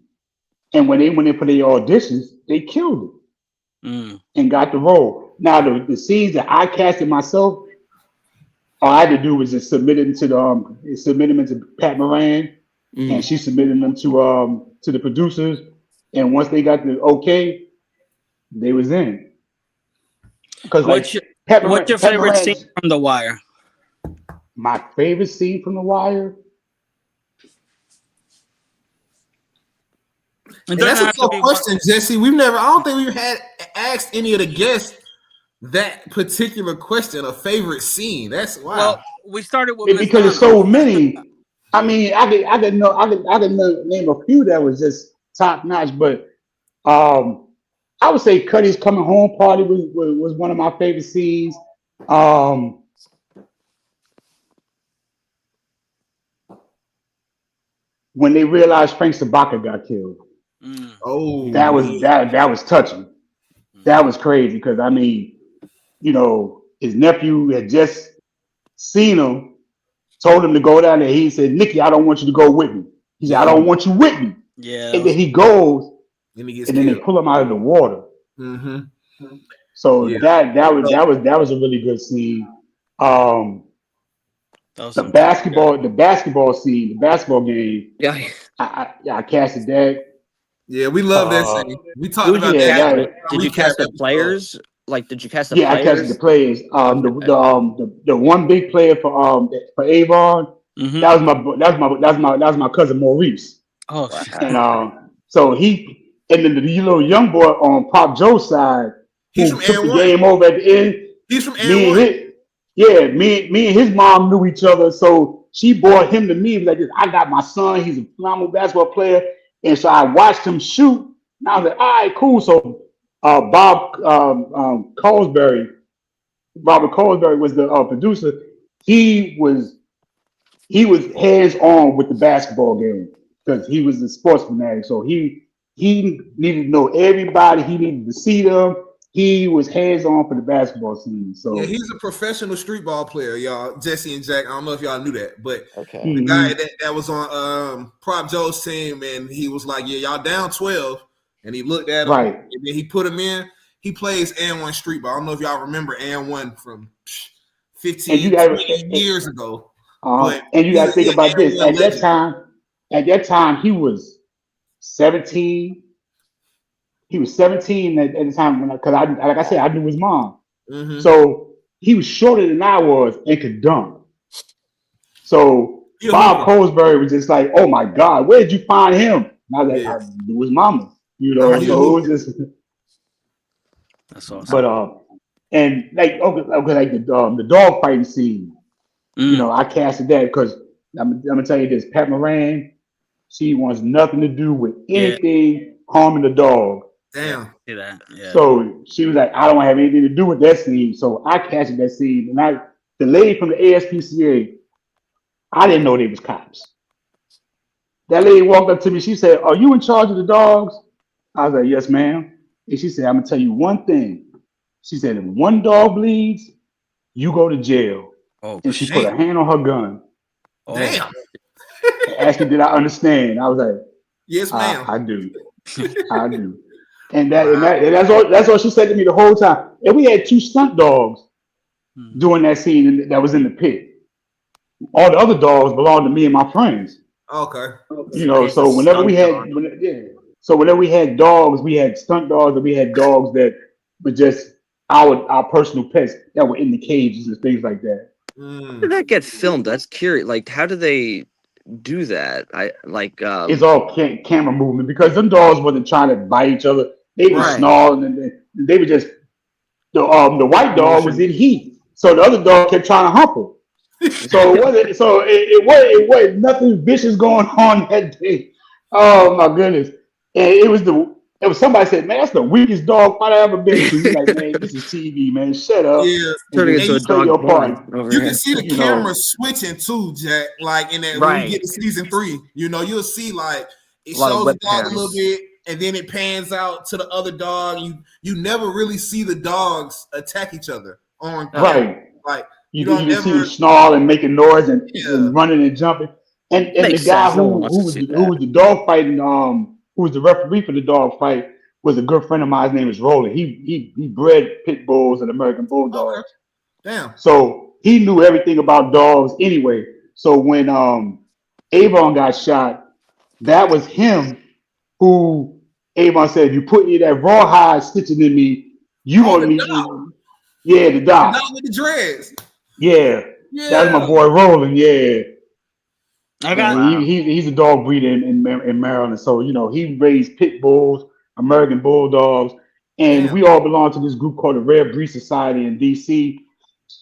Speaker 2: And when they went in for their auditions, they killed it
Speaker 1: Mm.
Speaker 2: and got the role. Now the scenes that I casted myself, all I had to do was just submit them into Pat Moran, and
Speaker 4: mm.
Speaker 2: she submitted them to the producers. And once they got the okay, they was in. Because
Speaker 1: What's your
Speaker 2: like Pat
Speaker 1: What's
Speaker 2: Moran,
Speaker 1: your
Speaker 2: Pat
Speaker 1: favorite scene
Speaker 2: Moran's
Speaker 1: from The Wire?
Speaker 2: my favorite scene from The Wire.
Speaker 1: It
Speaker 3: And
Speaker 1: doesn't
Speaker 3: that's a
Speaker 1: have to
Speaker 3: tough
Speaker 1: be one.
Speaker 3: question, Jesse. I don't think we've had asked any of the guests that particular question, a favorite scene. That's
Speaker 1: Well,
Speaker 3: wow.
Speaker 1: we started with
Speaker 2: Because there's
Speaker 1: McDonald's.
Speaker 2: so many. I mean, I could name a few that was just top notch, but um, I would say Cuddy's coming home party was one of my favorite scenes. Um, when they realized Frank Sabaka got killed,
Speaker 1: Mm.
Speaker 3: Oh
Speaker 2: that was
Speaker 3: man.
Speaker 2: that was touching. That was crazy because I mean, his nephew had just seen him, told him to go down there. He said, "Nikki, I don't want you to go with me." He said, "I don't
Speaker 3: Mm.
Speaker 2: want you with me."
Speaker 1: Yeah, that
Speaker 2: And then
Speaker 1: was.
Speaker 2: he goes,
Speaker 3: And he gets
Speaker 2: and then they
Speaker 3: killed.
Speaker 2: pull him out of the water.
Speaker 3: Mm-hmm.
Speaker 2: So
Speaker 3: Yeah.
Speaker 2: that was a really good scene. Um,
Speaker 1: That was
Speaker 2: the
Speaker 1: some top shit.
Speaker 2: basketball scene, the basketball game.
Speaker 4: Yeah.
Speaker 2: I casted that.
Speaker 3: Yeah, we love that
Speaker 2: Uh,
Speaker 3: scene. We
Speaker 4: Who
Speaker 3: talked
Speaker 4: did you
Speaker 3: about
Speaker 2: yeah,
Speaker 3: that in
Speaker 4: cast?
Speaker 3: our
Speaker 2: that
Speaker 4: Did you
Speaker 3: recap
Speaker 4: cast the
Speaker 3: episode.
Speaker 4: players? Like, did you cast the
Speaker 2: yeah, I casted the
Speaker 4: players?
Speaker 2: players.
Speaker 4: Okay.
Speaker 2: The one big player for Avon.
Speaker 1: Mm-hmm.
Speaker 2: That was my cousin Maurice.
Speaker 1: Oh shit.
Speaker 2: And
Speaker 4: Wow.
Speaker 2: so and then the little young boy on Pop Joe's side
Speaker 3: He's
Speaker 2: who
Speaker 3: from
Speaker 2: took
Speaker 3: and
Speaker 2: the
Speaker 3: one.
Speaker 2: game over at the end.
Speaker 3: He's from and
Speaker 2: Me and
Speaker 3: one.
Speaker 2: his yeah, me and his mom knew each other, so she brought him to me. Like, I got my son, he's a phenomenal basketball player, and so I watched him shoot. And I was like, all right, cool. So Bob Robert Colesbury was the producer. He was he was hands on with the basketball game because he was a sports fanatic. So he needed to know everybody. He needed to see them. He was hands on for the basketball scene.
Speaker 3: Yeah,
Speaker 2: So
Speaker 3: he's a professional street ball player, y'all. Jesse and Jack. I don't know if y'all knew that, but
Speaker 4: Okay.
Speaker 3: the guy
Speaker 2: mhm,
Speaker 3: that was on Prop Joe's team, and he was like, "Yeah, y'all down 12," and he looked at him,
Speaker 2: right.
Speaker 3: and then he put him in. He plays and one street ball. I don't know if y'all remember and one from
Speaker 2: And you
Speaker 3: 15,
Speaker 2: got
Speaker 3: 20 years ago, but
Speaker 2: and you got to think
Speaker 3: he an
Speaker 2: about
Speaker 3: and
Speaker 2: this.
Speaker 3: one legend.
Speaker 2: At that time, he was 17. He was 17 at the time when because like I said, I knew his mom.
Speaker 3: Mm-hmm.
Speaker 2: So he was shorter than I was and could dunk. So
Speaker 3: He a
Speaker 2: Bob
Speaker 3: hooper.
Speaker 2: Colesbury was just like, "Oh my God, where did you find him?" And I was like,
Speaker 3: Yeah,
Speaker 2: "I knew his mama."
Speaker 3: nah, he a
Speaker 2: So it
Speaker 3: hooper.
Speaker 2: was just
Speaker 1: That's awesome.
Speaker 2: But and like okay, like the dog fighting scene. You know, I casted that because I'm gonna tell you this: Pat Moran, she wants nothing to do with
Speaker 1: Yeah,
Speaker 2: anything harming the dog.
Speaker 1: yeah,
Speaker 3: Damn.
Speaker 1: see that. Yeah.
Speaker 2: So she was like, I don't have anything to do with that scene. So I casted that scene, and the lady from the ASPCA, I didn't know they was cops. That lady walked up to me. She said, "Are you in charge of the dogs?" I was like, "Yes, ma'am." And she said, "I'm gonna tell you one thing." She said, "If one dog bleeds, you go to jail."
Speaker 1: Oh
Speaker 2: And she put
Speaker 1: shit.
Speaker 2: her hand on her gun
Speaker 1: Oh.
Speaker 3: Damn.
Speaker 2: and asked me, "Did I understand?" I was like,
Speaker 3: Yes, ma'am.
Speaker 2: I do. I do." And
Speaker 3: Wow.
Speaker 2: that's all she said to me the whole time. And we had two stunt dogs
Speaker 1: Hmm.
Speaker 2: doing that scene that was in the pit. All the other dogs belonged to me and my friends.
Speaker 3: Okay.
Speaker 2: You
Speaker 4: So
Speaker 2: know,
Speaker 4: he's a
Speaker 2: so
Speaker 4: stunt dog.
Speaker 2: whenever we had dogs, we had stunt dogs, and we had dogs that were just our personal pets that were in the cages and things like that.
Speaker 4: How did
Speaker 3: Mm.
Speaker 4: that get filmed? That's curious. Like, how do they do that? I like
Speaker 2: It's all camera movement because them dogs wasn't trying to bite each other. They was
Speaker 3: Right.
Speaker 4: right
Speaker 2: snarling and they were just the white dog was
Speaker 4: motion.
Speaker 2: in heat, so the other dog kept trying to hump him. So it wasn't nothing vicious going on that day. Oh my goodness! And it was somebody said, "Man, that's the weakest dog fight I ever been to." You like, man, this is TV, man. Shut up
Speaker 3: Yeah.
Speaker 2: and
Speaker 4: Turning
Speaker 3: And
Speaker 4: into
Speaker 3: you,
Speaker 4: a
Speaker 2: just play
Speaker 4: dog
Speaker 2: your
Speaker 4: porn
Speaker 2: part.
Speaker 4: over
Speaker 3: you can
Speaker 4: here.
Speaker 3: see the
Speaker 2: You
Speaker 3: camera
Speaker 2: know,
Speaker 3: switching too, Jack. Like in that when we get
Speaker 4: Right.
Speaker 3: to season 3, you know, you'll see like it
Speaker 4: A lot of
Speaker 3: shows the dog a little
Speaker 4: webcams.
Speaker 3: bit, and then it pans out to the other dog. You never really see the dogs attack each other on
Speaker 4: Oh,
Speaker 3: camera.
Speaker 2: right?
Speaker 3: Like you
Speaker 2: You
Speaker 3: don't
Speaker 2: just see them
Speaker 3: ever.
Speaker 2: snarl and making noise
Speaker 3: Yeah.
Speaker 2: and running and jumping. And the
Speaker 4: makes
Speaker 2: guy
Speaker 4: sense. No one wants to see
Speaker 2: who
Speaker 4: that.
Speaker 2: was the dog fighting who was the referee for the dog fight was a good friend of mine. His name is Roland. He bred pit bulls and American
Speaker 3: Okay.
Speaker 2: bulldogs.
Speaker 3: Damn.
Speaker 2: So he knew everything about dogs anyway. So when Avon got shot, that was him who Avon said, "You put me that rawhide stitching in me, you
Speaker 3: Oh,
Speaker 2: gonna
Speaker 3: the
Speaker 2: need
Speaker 3: dog.
Speaker 2: yeah, the
Speaker 3: The
Speaker 2: doc.
Speaker 3: dog with the dreads.
Speaker 2: Yeah. That's my
Speaker 3: Yeah.
Speaker 2: boy Roland, yeah."
Speaker 1: I
Speaker 2: And
Speaker 1: got.
Speaker 4: Wow.
Speaker 2: he's a dog breeder in Maryland. So, you know, he raised pit bulls, American bulldogs, and
Speaker 3: Damn.
Speaker 2: we all belong to this group called the Rare Breed Society in DC.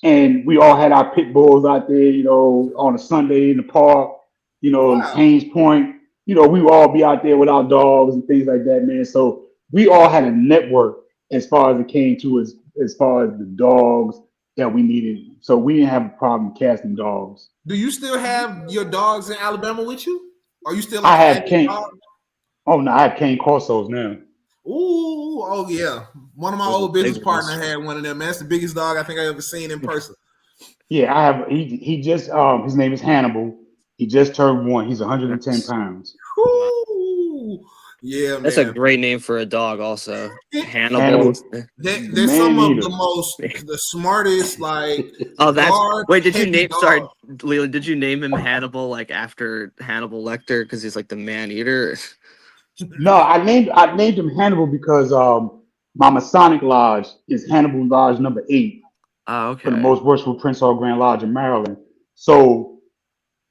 Speaker 2: And we all had our pit bulls out there, you know, on a Sunday in the park, you know,
Speaker 3: Wow.
Speaker 2: Haynes Point. You know, we would all be out there with our dogs and things like that, man. So we all had a network as far as it came to as far as the dogs that we needed. So we didn't have a problem casting dogs.
Speaker 3: Do you still have your dogs in Alabama with you? Are you still
Speaker 2: I
Speaker 3: like an
Speaker 2: have
Speaker 3: active
Speaker 2: Cane.
Speaker 3: dog?
Speaker 2: Oh no, I have Cane Corsos now.
Speaker 3: Ooh, oh yeah. One of my
Speaker 4: Those are
Speaker 3: old business
Speaker 4: big
Speaker 3: partner
Speaker 4: ones.
Speaker 3: had one of them. That's the biggest dog I think I ever seen in person.
Speaker 2: Yeah, I have. He just his name is Hannibal. He just turned 1. He's 110
Speaker 4: Nice.
Speaker 2: pounds.
Speaker 1: Wow.
Speaker 3: Ooh, yeah,
Speaker 4: That's a
Speaker 3: man.
Speaker 4: great name for a dog. Also,
Speaker 3: It,
Speaker 4: Hannibal.
Speaker 2: Hannibal, the
Speaker 3: there's some
Speaker 2: man
Speaker 3: of the
Speaker 2: eater.
Speaker 3: the smartest like
Speaker 4: Oh, that's
Speaker 3: guard
Speaker 4: wait. Did you
Speaker 3: heavy
Speaker 4: name? Sorry,
Speaker 3: dog.
Speaker 4: Leland. Did you name him Hannibal like after Hannibal Lecter because he's like the man eater?
Speaker 2: No, I named him Hannibal because my Masonic Lodge is Hannibal Lodge number 8
Speaker 4: Oh,
Speaker 2: for the
Speaker 4: okay.
Speaker 2: most worshipful Prince Hall Grand Lodge in Maryland. So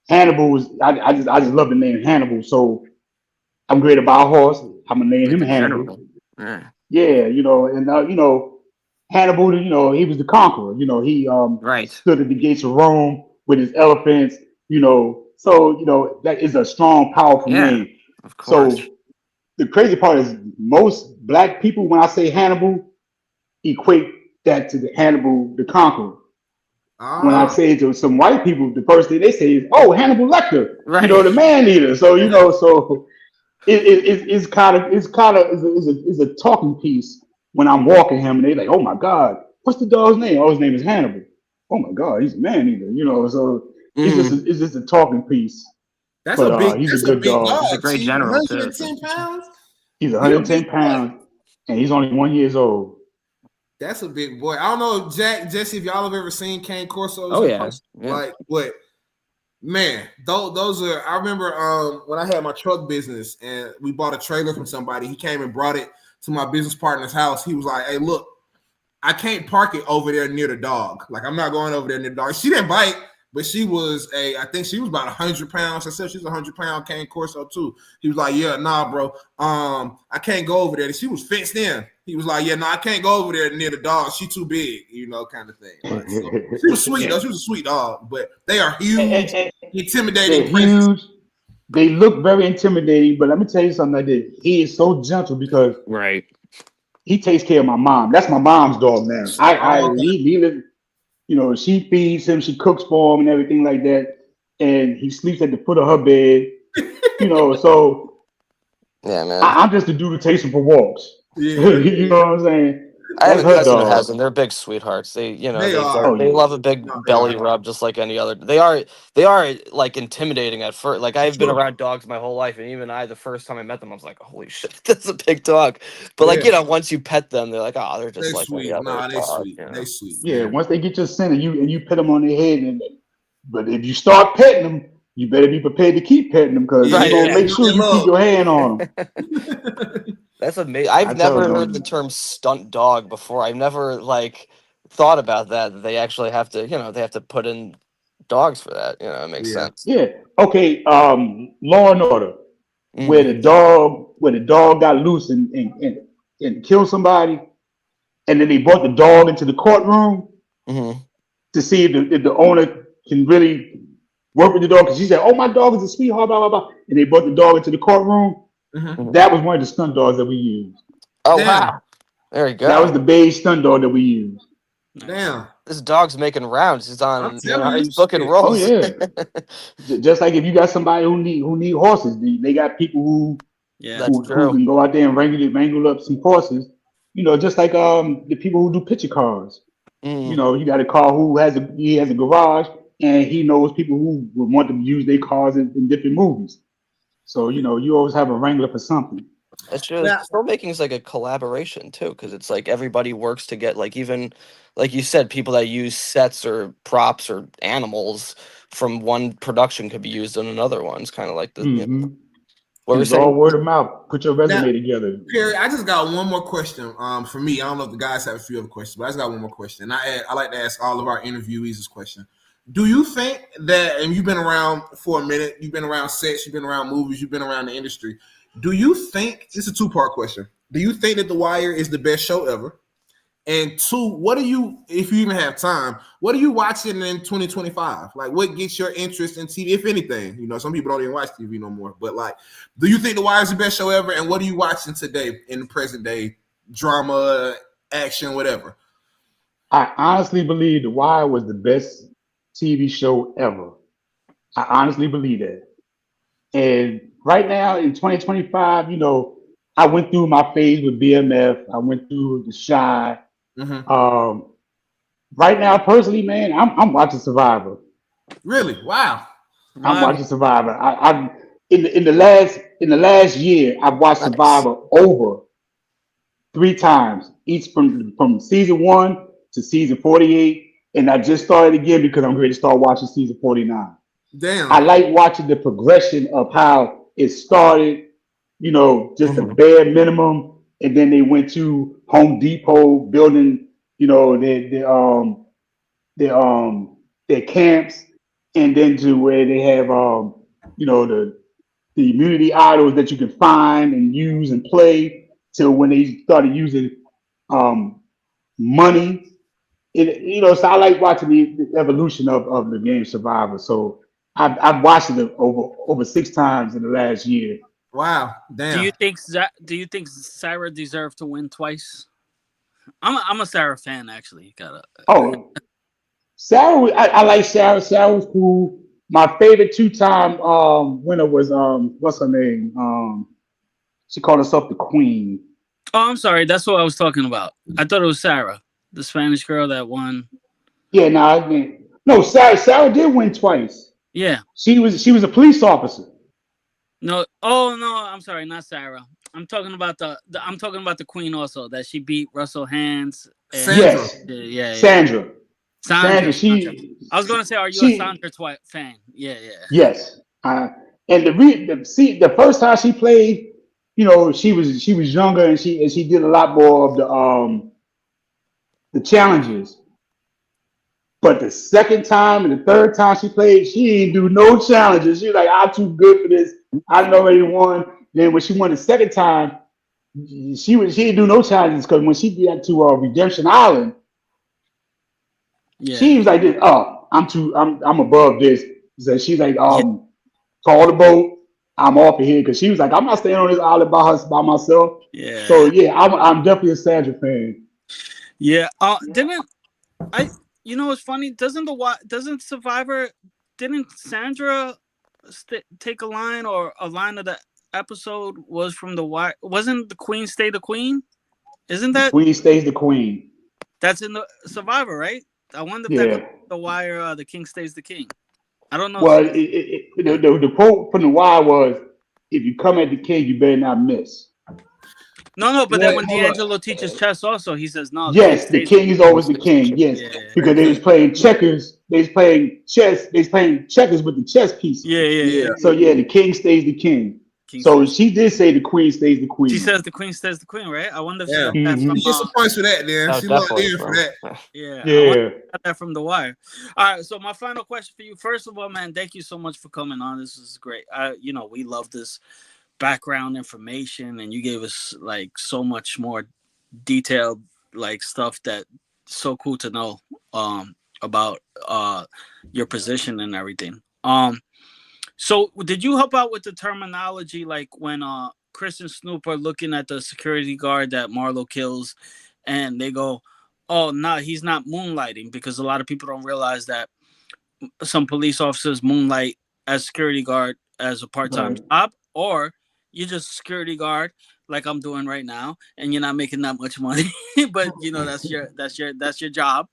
Speaker 2: Hannibal was I just love the name Hannibal. So I'm great about a horse. I'm gonna name
Speaker 4: Like
Speaker 2: him
Speaker 4: the
Speaker 2: Hannibal.
Speaker 4: general. Yeah.
Speaker 2: Yeah, you know, and you know, Hannibal, you know, he was the conqueror. You know, he
Speaker 4: Right.
Speaker 2: stood at the gates of Rome with his elephants. You know, so you know that is a strong, powerful
Speaker 4: Yeah.
Speaker 2: name.
Speaker 4: Of course.
Speaker 2: So the crazy part is most black people, when I say Hannibal, equate that to the Hannibal the Conqueror. When I
Speaker 3: Ah,
Speaker 2: say it to some white people, the first thing they say is, "Oh, Hannibal Lecter, you know,
Speaker 4: Right.
Speaker 2: the man eater." So you know, so it's kind of is a talking piece when I'm walking him, and they like, "Oh my God, what's the dog's name?" Oh, his name is Hannibal. Oh my God, he's a man eater, you know. So
Speaker 4: Mm.
Speaker 2: it's just a talking piece. But he's a
Speaker 3: that's a
Speaker 2: good
Speaker 3: big
Speaker 2: dog.
Speaker 4: He's a
Speaker 3: dog.
Speaker 4: great
Speaker 3: See,
Speaker 4: general too. So.
Speaker 3: 110 pounds.
Speaker 2: He's
Speaker 3: He a
Speaker 2: 110
Speaker 3: big boy.
Speaker 2: pounds, and he's only 1 year old.
Speaker 3: That's a big boy. I don't know, Jack, Jesse, if y'all have ever seen Cane Corsos
Speaker 4: Oh
Speaker 3: in
Speaker 4: yeah.
Speaker 3: person.
Speaker 4: Yeah.
Speaker 3: Like, what? Man, those are. I remember when I had my truck business and we bought a trailer from somebody. He came and brought it to my business partner's house. He was like, "Hey, look, I can't park it over there near the dog. Like, I'm not going over there near the dog." She didn't bite, but she was I think she was about 100 pounds. I said she's 100-pound cane corso too. He was like, yeah, nah, bro. I can't go over there. And she was fenced in. He was like, yeah, no, I can't go over there near the dog. She too big, kind of thing. Like, so she was sweet though. She was a sweet dog, but they are huge, intimidating.
Speaker 2: They're huge. They look very intimidating, but let me tell you something like this. He is so gentle because
Speaker 4: Right.
Speaker 2: he takes care of my mom. That's my mom's dog now. He lives, she feeds him, she cooks for him and everything like that. And he sleeps at the foot of her bed. So
Speaker 4: Yeah, man.
Speaker 2: I'm just the dude who takes him for walks.
Speaker 3: Yeah.
Speaker 2: You know what I'm saying?
Speaker 4: I have
Speaker 2: That's
Speaker 4: a
Speaker 2: her
Speaker 4: cousin who
Speaker 2: dog.
Speaker 4: has them. They're big sweethearts. They
Speaker 3: are.
Speaker 4: they love a big
Speaker 3: No, they
Speaker 4: belly
Speaker 3: are.
Speaker 4: rub, just like any other. They are like intimidating at first. Like I've been around dogs my whole life, and even the first time I met them, I was like, "Holy shit, that's a big dog!" But once you pet them, they're like, "Oh, they're just
Speaker 3: They
Speaker 4: like any
Speaker 3: sweet.
Speaker 4: other
Speaker 3: Nah, they
Speaker 4: dog."
Speaker 3: sweet. They sweet.
Speaker 2: Yeah,
Speaker 3: Man.
Speaker 2: once they get your scent and you pet them on their head, but if you start petting them, you better be prepared to keep petting them because
Speaker 4: Right,
Speaker 2: you're gonna
Speaker 4: yeah.
Speaker 2: make sure you keep your hand on them.
Speaker 4: That's amazing. I've
Speaker 2: I tell
Speaker 4: never heard
Speaker 2: you,
Speaker 4: the term stunt dog before. I've never thought about that. They actually have to, they have to put in dogs for that. It makes sense.
Speaker 2: yeah. Okay, Law and Order, where
Speaker 4: Mm.
Speaker 2: the dog got loose and killed somebody, and then they brought the dog into the courtroom
Speaker 4: Mm-hmm.
Speaker 2: to see if the owner can really work with the dog because she said, "Oh, my dog is a sweetheart," blah blah blah, and they brought the dog into the courtroom.
Speaker 3: Mm-hmm.
Speaker 2: That was one of the stunt dogs that we used.
Speaker 4: Oh
Speaker 3: Damn.
Speaker 4: wow! There you
Speaker 2: That was
Speaker 4: go.
Speaker 2: the beige stunt dog that we used.
Speaker 3: Damn.
Speaker 4: This dog's making rounds. He's
Speaker 3: I'm
Speaker 4: on.
Speaker 3: telling you,
Speaker 4: He's booking
Speaker 3: shit.
Speaker 2: Oh
Speaker 4: roles.
Speaker 2: yeah, just like if you got somebody who need horses, they got people
Speaker 1: Yeah.
Speaker 4: That's
Speaker 2: who
Speaker 4: true.
Speaker 2: can go out there and wrangle up some horses. Just like the people who do picture cars.
Speaker 4: Mm.
Speaker 2: You got a car who has a garage and he knows people who would want to use their cars in different movies. So you always have a wrangler for something.
Speaker 4: That's true.
Speaker 3: Now,
Speaker 4: Filmmaking is like a collaboration too, because it's like everybody works to get even like you said, people that use sets or props or animals from one production could be used in another one. It's kind of like
Speaker 2: Hmm.
Speaker 4: what
Speaker 2: And
Speaker 4: we're
Speaker 2: it's all
Speaker 4: saying.
Speaker 2: word of mouth. Put your
Speaker 3: now,
Speaker 2: resume together.
Speaker 3: Perry, I just got one more question. For me, I don't know if the guys have a few other questions, but I just got one more question. I like to ask all of our interviewees this question. Do you think that, and you've been around for a minute, you've been around sets, you've been around movies, you've been around the industry. Do you think, this is a two-part question. Do you think that The Wire is the best show ever? And two, what do you, if you even have time, what are you watching in 2025? Like, what gets your interest in TV, if anything? Some people don't even watch TV no more. But, do you think The Wire is the best show ever? And what are you watching today in the present day? Drama, action, whatever.
Speaker 2: I honestly believe The Wire was the best TV show ever. I honestly believe that. And right now in 2025, I went through my phase with BMF. I went through The Shy.
Speaker 3: Mm-hmm.
Speaker 2: Right now, personally, man, I'm watching Survivor.
Speaker 3: Really? Wow.
Speaker 2: I'm
Speaker 1: Survivor.
Speaker 2: watching Survivor. I in the last year, I've watched
Speaker 4: Nice.
Speaker 2: Survivor over 3 times, each from season 1 to season 48, and I just started again because I'm ready to start watching season 49. I
Speaker 3: Damn.
Speaker 2: like watching the progression of how it started, just the
Speaker 4: Mhm.
Speaker 2: bare minimum, and then they went to Home Depot building, their their camps, and then to where they have the immunity idols that you can find and use and play, till when they started using um money. So I like watching the evolution of the game Survivor. So I've watched it over 6 times in the last year.
Speaker 3: Wow. Damn.
Speaker 1: Do you think Sarah deserved to win twice? I'm a Sarah fan actually. Gotta.
Speaker 2: Oh, Sarah, I like Sarah. Sarah was cool. My favorite 2 time winner was what's her name? She called herself the Queen.
Speaker 1: Oh, I'm sorry. That's what I was talking about. I thought it was Sarah, the Spanish girl that won.
Speaker 2: Yeah, no, no, Sarah did win twice.
Speaker 1: Yeah.
Speaker 2: She was a police officer.
Speaker 1: No. Oh no. I'm sorry. Not Sarah. I'm talking about I'm talking about the Queen also that she beat Russell Hands. And
Speaker 3: Sandra.
Speaker 2: Yes,
Speaker 1: yeah.
Speaker 2: Sandra.
Speaker 1: Sandra.
Speaker 2: Sandra.
Speaker 1: I was gonna say, are you a
Speaker 2: She
Speaker 1: Sandra fan? Yeah. Yeah.
Speaker 2: yes. And the first time she played, she was younger and she did a lot more of the challenges. But the second time and the third time she played, she didn't do no challenges. She was like, I'm too good for this. I done already won. Then when she won the second time, she didn't do no challenges because when she got to Redemption Island,
Speaker 1: Yeah.
Speaker 2: she was like this, oh, I'm above this. So she's like,
Speaker 1: Yeah.
Speaker 2: call the boat. I'm off of here because she was like, I'm not staying on this island by myself. So
Speaker 1: Yeah.
Speaker 2: yeah, I'm definitely a Sandra fan.
Speaker 1: Yeah. Didn't I? You know, it's funny. Doesn't Survivor? Didn't Sandra take a line, or a line of the episode was from the Wire? Wasn't the Queen stay the Queen? Isn't
Speaker 2: The
Speaker 1: that
Speaker 2: queen stays the queen.
Speaker 1: that's in the Survivor, right? I wonder if that goes
Speaker 2: Yeah.
Speaker 1: to the Wire. The King stays the King. I don't know.
Speaker 2: Well, the quote from the wire was, "If you come at the king, you better not miss."
Speaker 1: No. But then
Speaker 3: Wait,
Speaker 1: when
Speaker 3: hold up.
Speaker 1: D'Angelo teaches chess, also he says, "No, the King
Speaker 2: Yes, the
Speaker 1: stays the
Speaker 2: king is
Speaker 1: King."
Speaker 2: always the king. Yes,
Speaker 1: Yeah.
Speaker 2: because they was playing checkers. They was playing chess. They was playing checkers with the chess pieces.
Speaker 1: Yeah. Yeah.
Speaker 3: Yeah.
Speaker 1: Yeah.
Speaker 2: So yeah, the king stays the king.
Speaker 1: King
Speaker 2: So
Speaker 1: stays.
Speaker 2: she did say the queen stays the
Speaker 1: She
Speaker 2: queen.
Speaker 1: says the Queen stays the Queen, right? I wonder if she
Speaker 3: Yeah.
Speaker 1: got that from.
Speaker 2: Hmm.
Speaker 3: She gets some points for that, then.
Speaker 4: Oh,
Speaker 3: She locked
Speaker 4: definitely,
Speaker 3: in for
Speaker 4: bro.
Speaker 3: that.
Speaker 1: Yeah, I wonder
Speaker 2: Yeah.
Speaker 1: if she got that from the Wire. All right, so my final question for you. First of all, man, thank you so much for coming on. This is great. We love this background information, and you gave us like so much more detailed like stuff that so cool to know about your position and everything. So did you help out with the terminology, like when Chris and Snoop are looking at the security guard that Marlo kills, and they go, "Oh, no, he's not moonlighting," because a lot of people don't realize that some police officers moonlight as security guard as a part-time
Speaker 2: Right.
Speaker 1: job, or you're just a security guard like I'm doing right now, and you're not making that much money, but that's your job.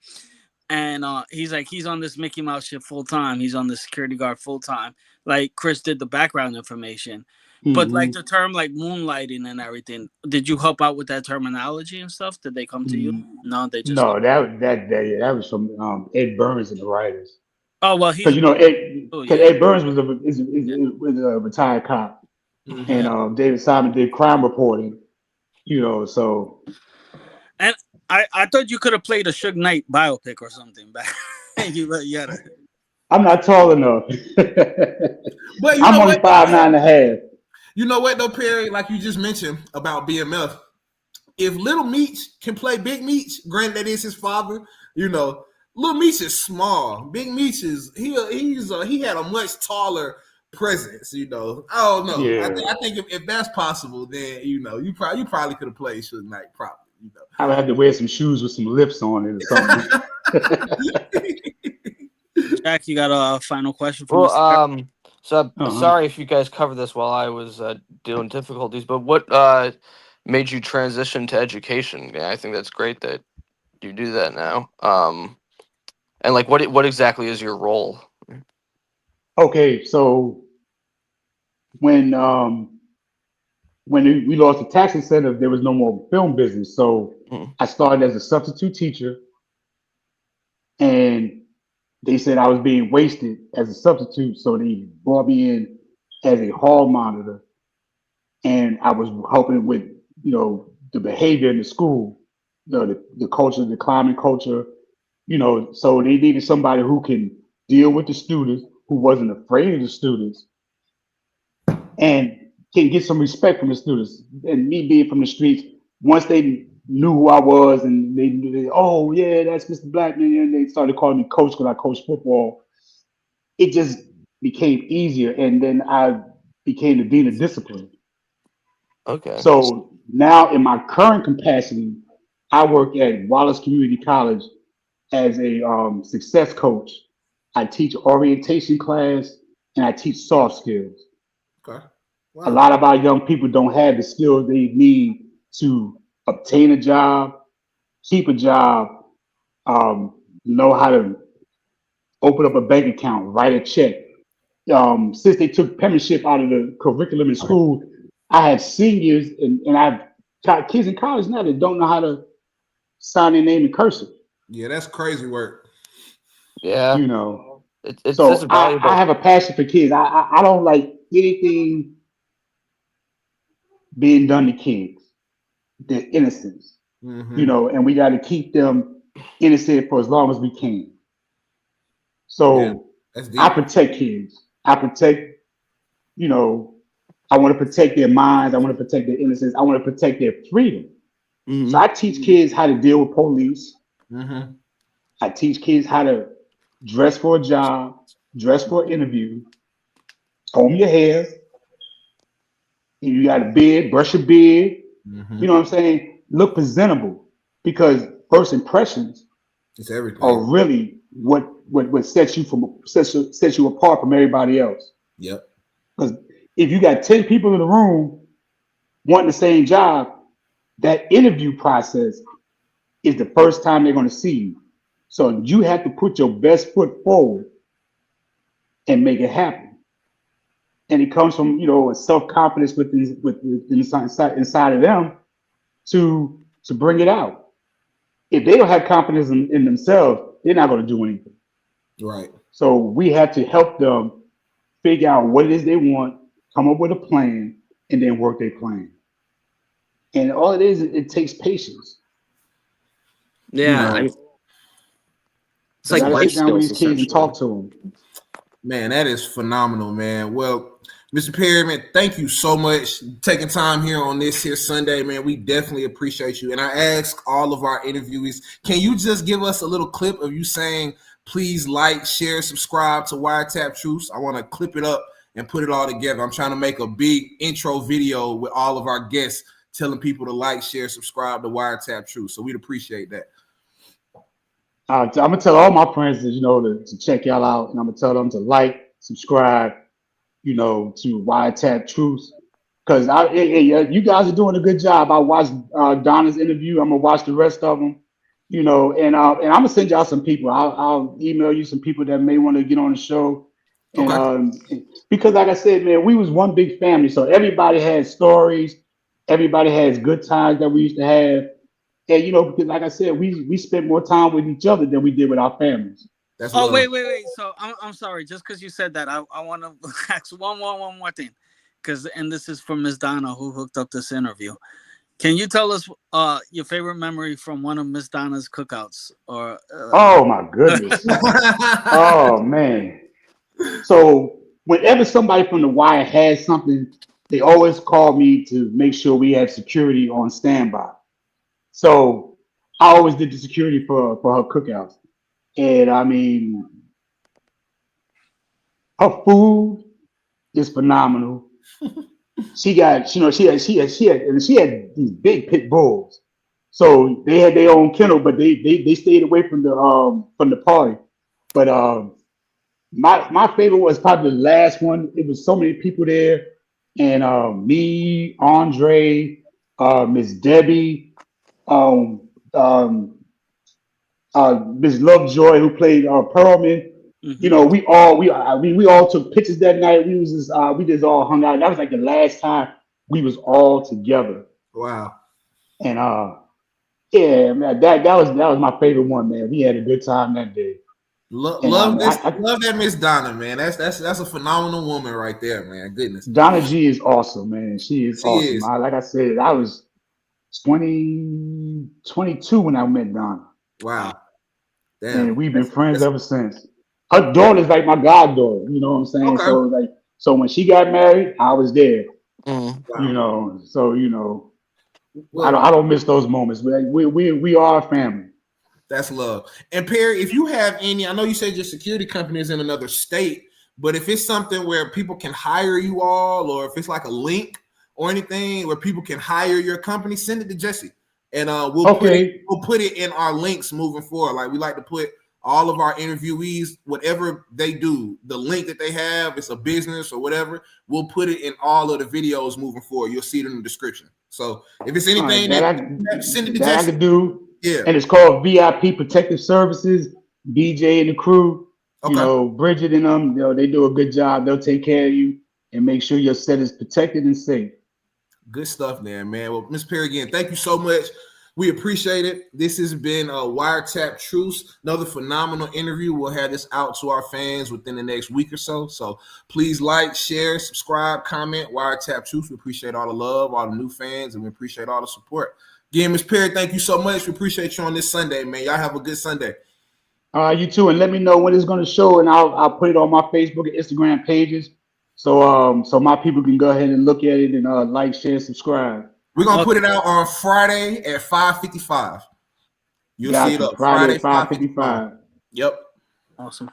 Speaker 1: And he's like, he's on this Mickey Mouse shit full time. He's on the security guard full time. Like Chris did the background information, but like
Speaker 2: Hmm.
Speaker 1: the term like moonlighting and everything. Did you help out with that terminology and stuff? Did they come to you? No, they just know.
Speaker 2: No, that was from Ed Burns and the writers.
Speaker 1: Oh well, he's
Speaker 2: Because
Speaker 1: a oh
Speaker 2: Because
Speaker 1: yeah,
Speaker 2: Ed Burns
Speaker 1: yeah,
Speaker 2: was a retired cop,
Speaker 3: Mm-hmm.
Speaker 2: and
Speaker 1: yeah.
Speaker 2: David Simon did crime reporting. So
Speaker 1: And I thought you could have played a Suge Knight biopic or something back. you gotta.
Speaker 2: I'm not tall enough.
Speaker 3: But you
Speaker 2: I'm
Speaker 3: know
Speaker 2: only
Speaker 3: what, though,
Speaker 2: 5'9" and a half.
Speaker 3: You know what, though, Perry? Like you just mentioned about BMF. If Little Meech can play Big Meech, granted that is his father, Little Meech is small. Big Meech is he had a much taller presence. I don't know. I,
Speaker 2: Yeah,
Speaker 3: th- I think if that's possible, then you probably could have played Suge Knight, probably.
Speaker 2: I would have to wear some shoes with some lips on it or something.
Speaker 1: Jack, you got a final question for
Speaker 4: Well,
Speaker 1: Mr.
Speaker 4: so
Speaker 2: Uh-huh.
Speaker 4: sorry if you guys covered this while I was dealing with difficulties, but what made you transition to education? Yeah, I think that's great that you do that now. And like, what exactly is your role?
Speaker 2: Okay, so when we lost the tax incentive, there was no more film business. So
Speaker 4: Mm.
Speaker 2: I started as a substitute teacher, and they said I was being wasted as a substitute, so they brought me in as a hall monitor, and I was helping with the behavior in the school, the culture, the climbing culture, so they needed somebody who can deal with the students, who wasn't afraid of the students, and can get some respect from the students. And me being from the streets, once they knew who I was, and oh yeah, that's Mr. Blackman, and they started calling me coach because I coached football. It just became easier, and then I became the dean of discipline.
Speaker 4: Okay.
Speaker 2: So now, in my current capacity, I work at Wallace Community College as a success coach. I teach orientation class, and I teach soft skills.
Speaker 3: Okay.
Speaker 2: A
Speaker 3: Wow.
Speaker 2: lot of our young people don't have the skills they need to obtain a job, keep a job, know how to open up a bank account, write a check. Since they took penmanship out of the curriculum in school, I have seniors and I've got kids in college now that don't know how to sign their name in cursive.
Speaker 3: Yeah, that's crazy work.
Speaker 4: Yeah,
Speaker 2: You know,
Speaker 4: it's
Speaker 2: so
Speaker 4: a
Speaker 2: I
Speaker 4: valuable.
Speaker 2: have a passion for kids. I don't like anything being done to kids. Their innocence,
Speaker 3: Mm-hmm.
Speaker 2: and we got to keep them innocent for as long as we can.
Speaker 3: Yeah,
Speaker 2: So
Speaker 3: that's
Speaker 2: I
Speaker 3: deep.
Speaker 2: protect kids. I protect, you know, I want to protect their minds. I want to protect their innocence. I want to protect their freedom. So
Speaker 4: Hmm.
Speaker 2: I teach kids how to deal with police.
Speaker 3: Mm-hmm.
Speaker 2: I teach kids how to dress for a job, dress for an interview, comb your hair. You got a beard, brush your beard.
Speaker 3: Mm-hmm.
Speaker 2: You know what I'm saying? Look presentable because first impressions
Speaker 3: It's
Speaker 2: are
Speaker 3: everything.
Speaker 2: really what sets you apart from everybody else.
Speaker 3: Yep.
Speaker 2: Because if you got 10 people in the room wanting the same job, that interview process is the first time they're going to see you. So you have to put your best foot forward and make it happen. And it comes from a self confidence within inside of them to bring it out. If they don't have confidence in themselves, they're not going to do anything.
Speaker 3: Right.
Speaker 2: So we have to help them figure out what it is they want, come up with a plan, and then work their plan. And all it is, it takes patience. You
Speaker 4: Yeah,
Speaker 2: know,
Speaker 4: it's
Speaker 2: you
Speaker 4: like
Speaker 2: got to
Speaker 4: life
Speaker 2: sit down with
Speaker 4: skills
Speaker 2: these kids and talk
Speaker 4: essentially.
Speaker 2: to them.
Speaker 3: Man, that is phenomenal, man. Well, Mr. Perry, man, thank you so much taking time here on this here Sunday, man. We definitely appreciate you. And I ask all of our interviewees, can you just give us a little clip of you saying, please like, share, subscribe to Wiretapped Truths? I want to clip it up and put it all together. I'm trying to make a big intro video with all of our guests telling people to like, share, subscribe to Wiretapped Truths. So we'd appreciate that.
Speaker 2: I'm gonna tell all my friends that to check y'all out, and I'm gonna tell them to like, subscribe, to Wiretap Truths, because you guys are doing a good job. I watched Donna's interview. I'm gonna watch the rest of them, and I'm gonna send y'all some people. I'll email you some people that may want to get on the show, and
Speaker 3: Okay.
Speaker 2: because like I said, man, we was one big family, so everybody had stories, everybody has good times that we used to have. And because like I said, we spent more time with each other than we did with our families.
Speaker 3: That's
Speaker 1: Oh,
Speaker 3: love.
Speaker 1: wait. So I'm sorry. Just because you said that, I want to ask one more thing, and this is from Miss Donna who hooked up this interview. Can you tell us your favorite memory from one of Miss Donna's cookouts? Or
Speaker 2: Oh my goodness. Oh man. So whenever somebody from the wire had something, they always called me to make sure we had security on standby. So I always did the security for her cookouts. And I mean, her food is phenomenal. She got, and she had these big pit bulls. So they had their own kennel, but they stayed away from the party. But my favorite was probably the last one. It was so many people there, and me, Andre, Miss Debbie, um, um, Miss Lovejoy who played Pearlman.
Speaker 1: Mhm.
Speaker 2: We all took pictures that night. We just all hung out. That was like the last time we was all together.
Speaker 3: Wow.
Speaker 2: And yeah, man, that was my favorite one, man. We had a good time that day. And
Speaker 3: Love this.
Speaker 2: I
Speaker 3: Love that Miss Donna, man. That's a phenomenal woman right there, man. Goodness.
Speaker 2: Donna G is awesome, man. She is
Speaker 3: She
Speaker 2: awesome.
Speaker 3: is.
Speaker 2: Like I said, I was 22 when I met Donna,
Speaker 3: Wow.
Speaker 2: and
Speaker 3: Damn.
Speaker 2: we've been friends
Speaker 3: That's
Speaker 2: ever since. Her daughter's like my goddaughter. You know what I'm saying?
Speaker 3: okay.
Speaker 2: So when she got married, I was there.
Speaker 4: Mm.
Speaker 3: Wow.
Speaker 2: So
Speaker 3: Well,
Speaker 2: I don't miss those moments. We are a family.
Speaker 3: that's love. And Perry, if you have any, I know you said your security company is in another state, but if it's something where people can hire you all, or if it's like a link or anything where people can hire your company, send it to Jesse, and
Speaker 2: Okay.
Speaker 3: we'll put it in our links moving forward. Like we like to put all of our interviewees, whatever they do, the link that they have, it's a business or whatever, we'll put it in all of the videos moving forward. You'll see it in the description. So if it's
Speaker 2: All right,
Speaker 3: anything
Speaker 2: that
Speaker 3: send it to
Speaker 2: I
Speaker 3: Jesse.
Speaker 2: could do,
Speaker 3: Yeah.
Speaker 2: and it's called VIP Protective Services. BJ and the crew,
Speaker 3: Okay.
Speaker 2: Bridget and them, they do a good job. They'll take care of you and make sure your set is protected and safe.
Speaker 3: Good stuff, man. Well, Miss Perry, again, thank you so much. We appreciate it. This has been a Wiretap Truths, another phenomenal interview. We'll have this out to our fans within the next week or so. So please like, share, subscribe, comment. Wiretap Truths. We appreciate all the love, all the new fans, and we appreciate all the support. Again, Miss Perry, thank you so much. We appreciate you on this Sunday, man. Y'all have a good Sunday.
Speaker 2: You too, and let me know when it's going to show, and I'll put it on my Facebook and Instagram pages, so my people can go ahead and look at it and like, share, subscribe.
Speaker 3: We're gonna put
Speaker 1: Okay.
Speaker 3: it out on Friday at 5:55. You'll see
Speaker 2: Got
Speaker 3: it
Speaker 2: you.
Speaker 3: up
Speaker 2: Friday
Speaker 3: Friday
Speaker 2: at
Speaker 3: 5:55.
Speaker 2: 5:55.
Speaker 3: Yep.
Speaker 1: Awesome.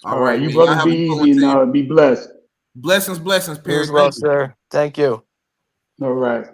Speaker 3: All
Speaker 2: All right,
Speaker 3: right,
Speaker 2: you
Speaker 3: man. Y'all
Speaker 2: brothers
Speaker 3: have
Speaker 2: be
Speaker 3: a good one,
Speaker 2: easy and
Speaker 3: team.
Speaker 2: be blessed.
Speaker 3: Blessings,
Speaker 4: You
Speaker 3: Perry.
Speaker 4: as well,
Speaker 3: Thank you.
Speaker 4: sir. Thank you.
Speaker 2: All right.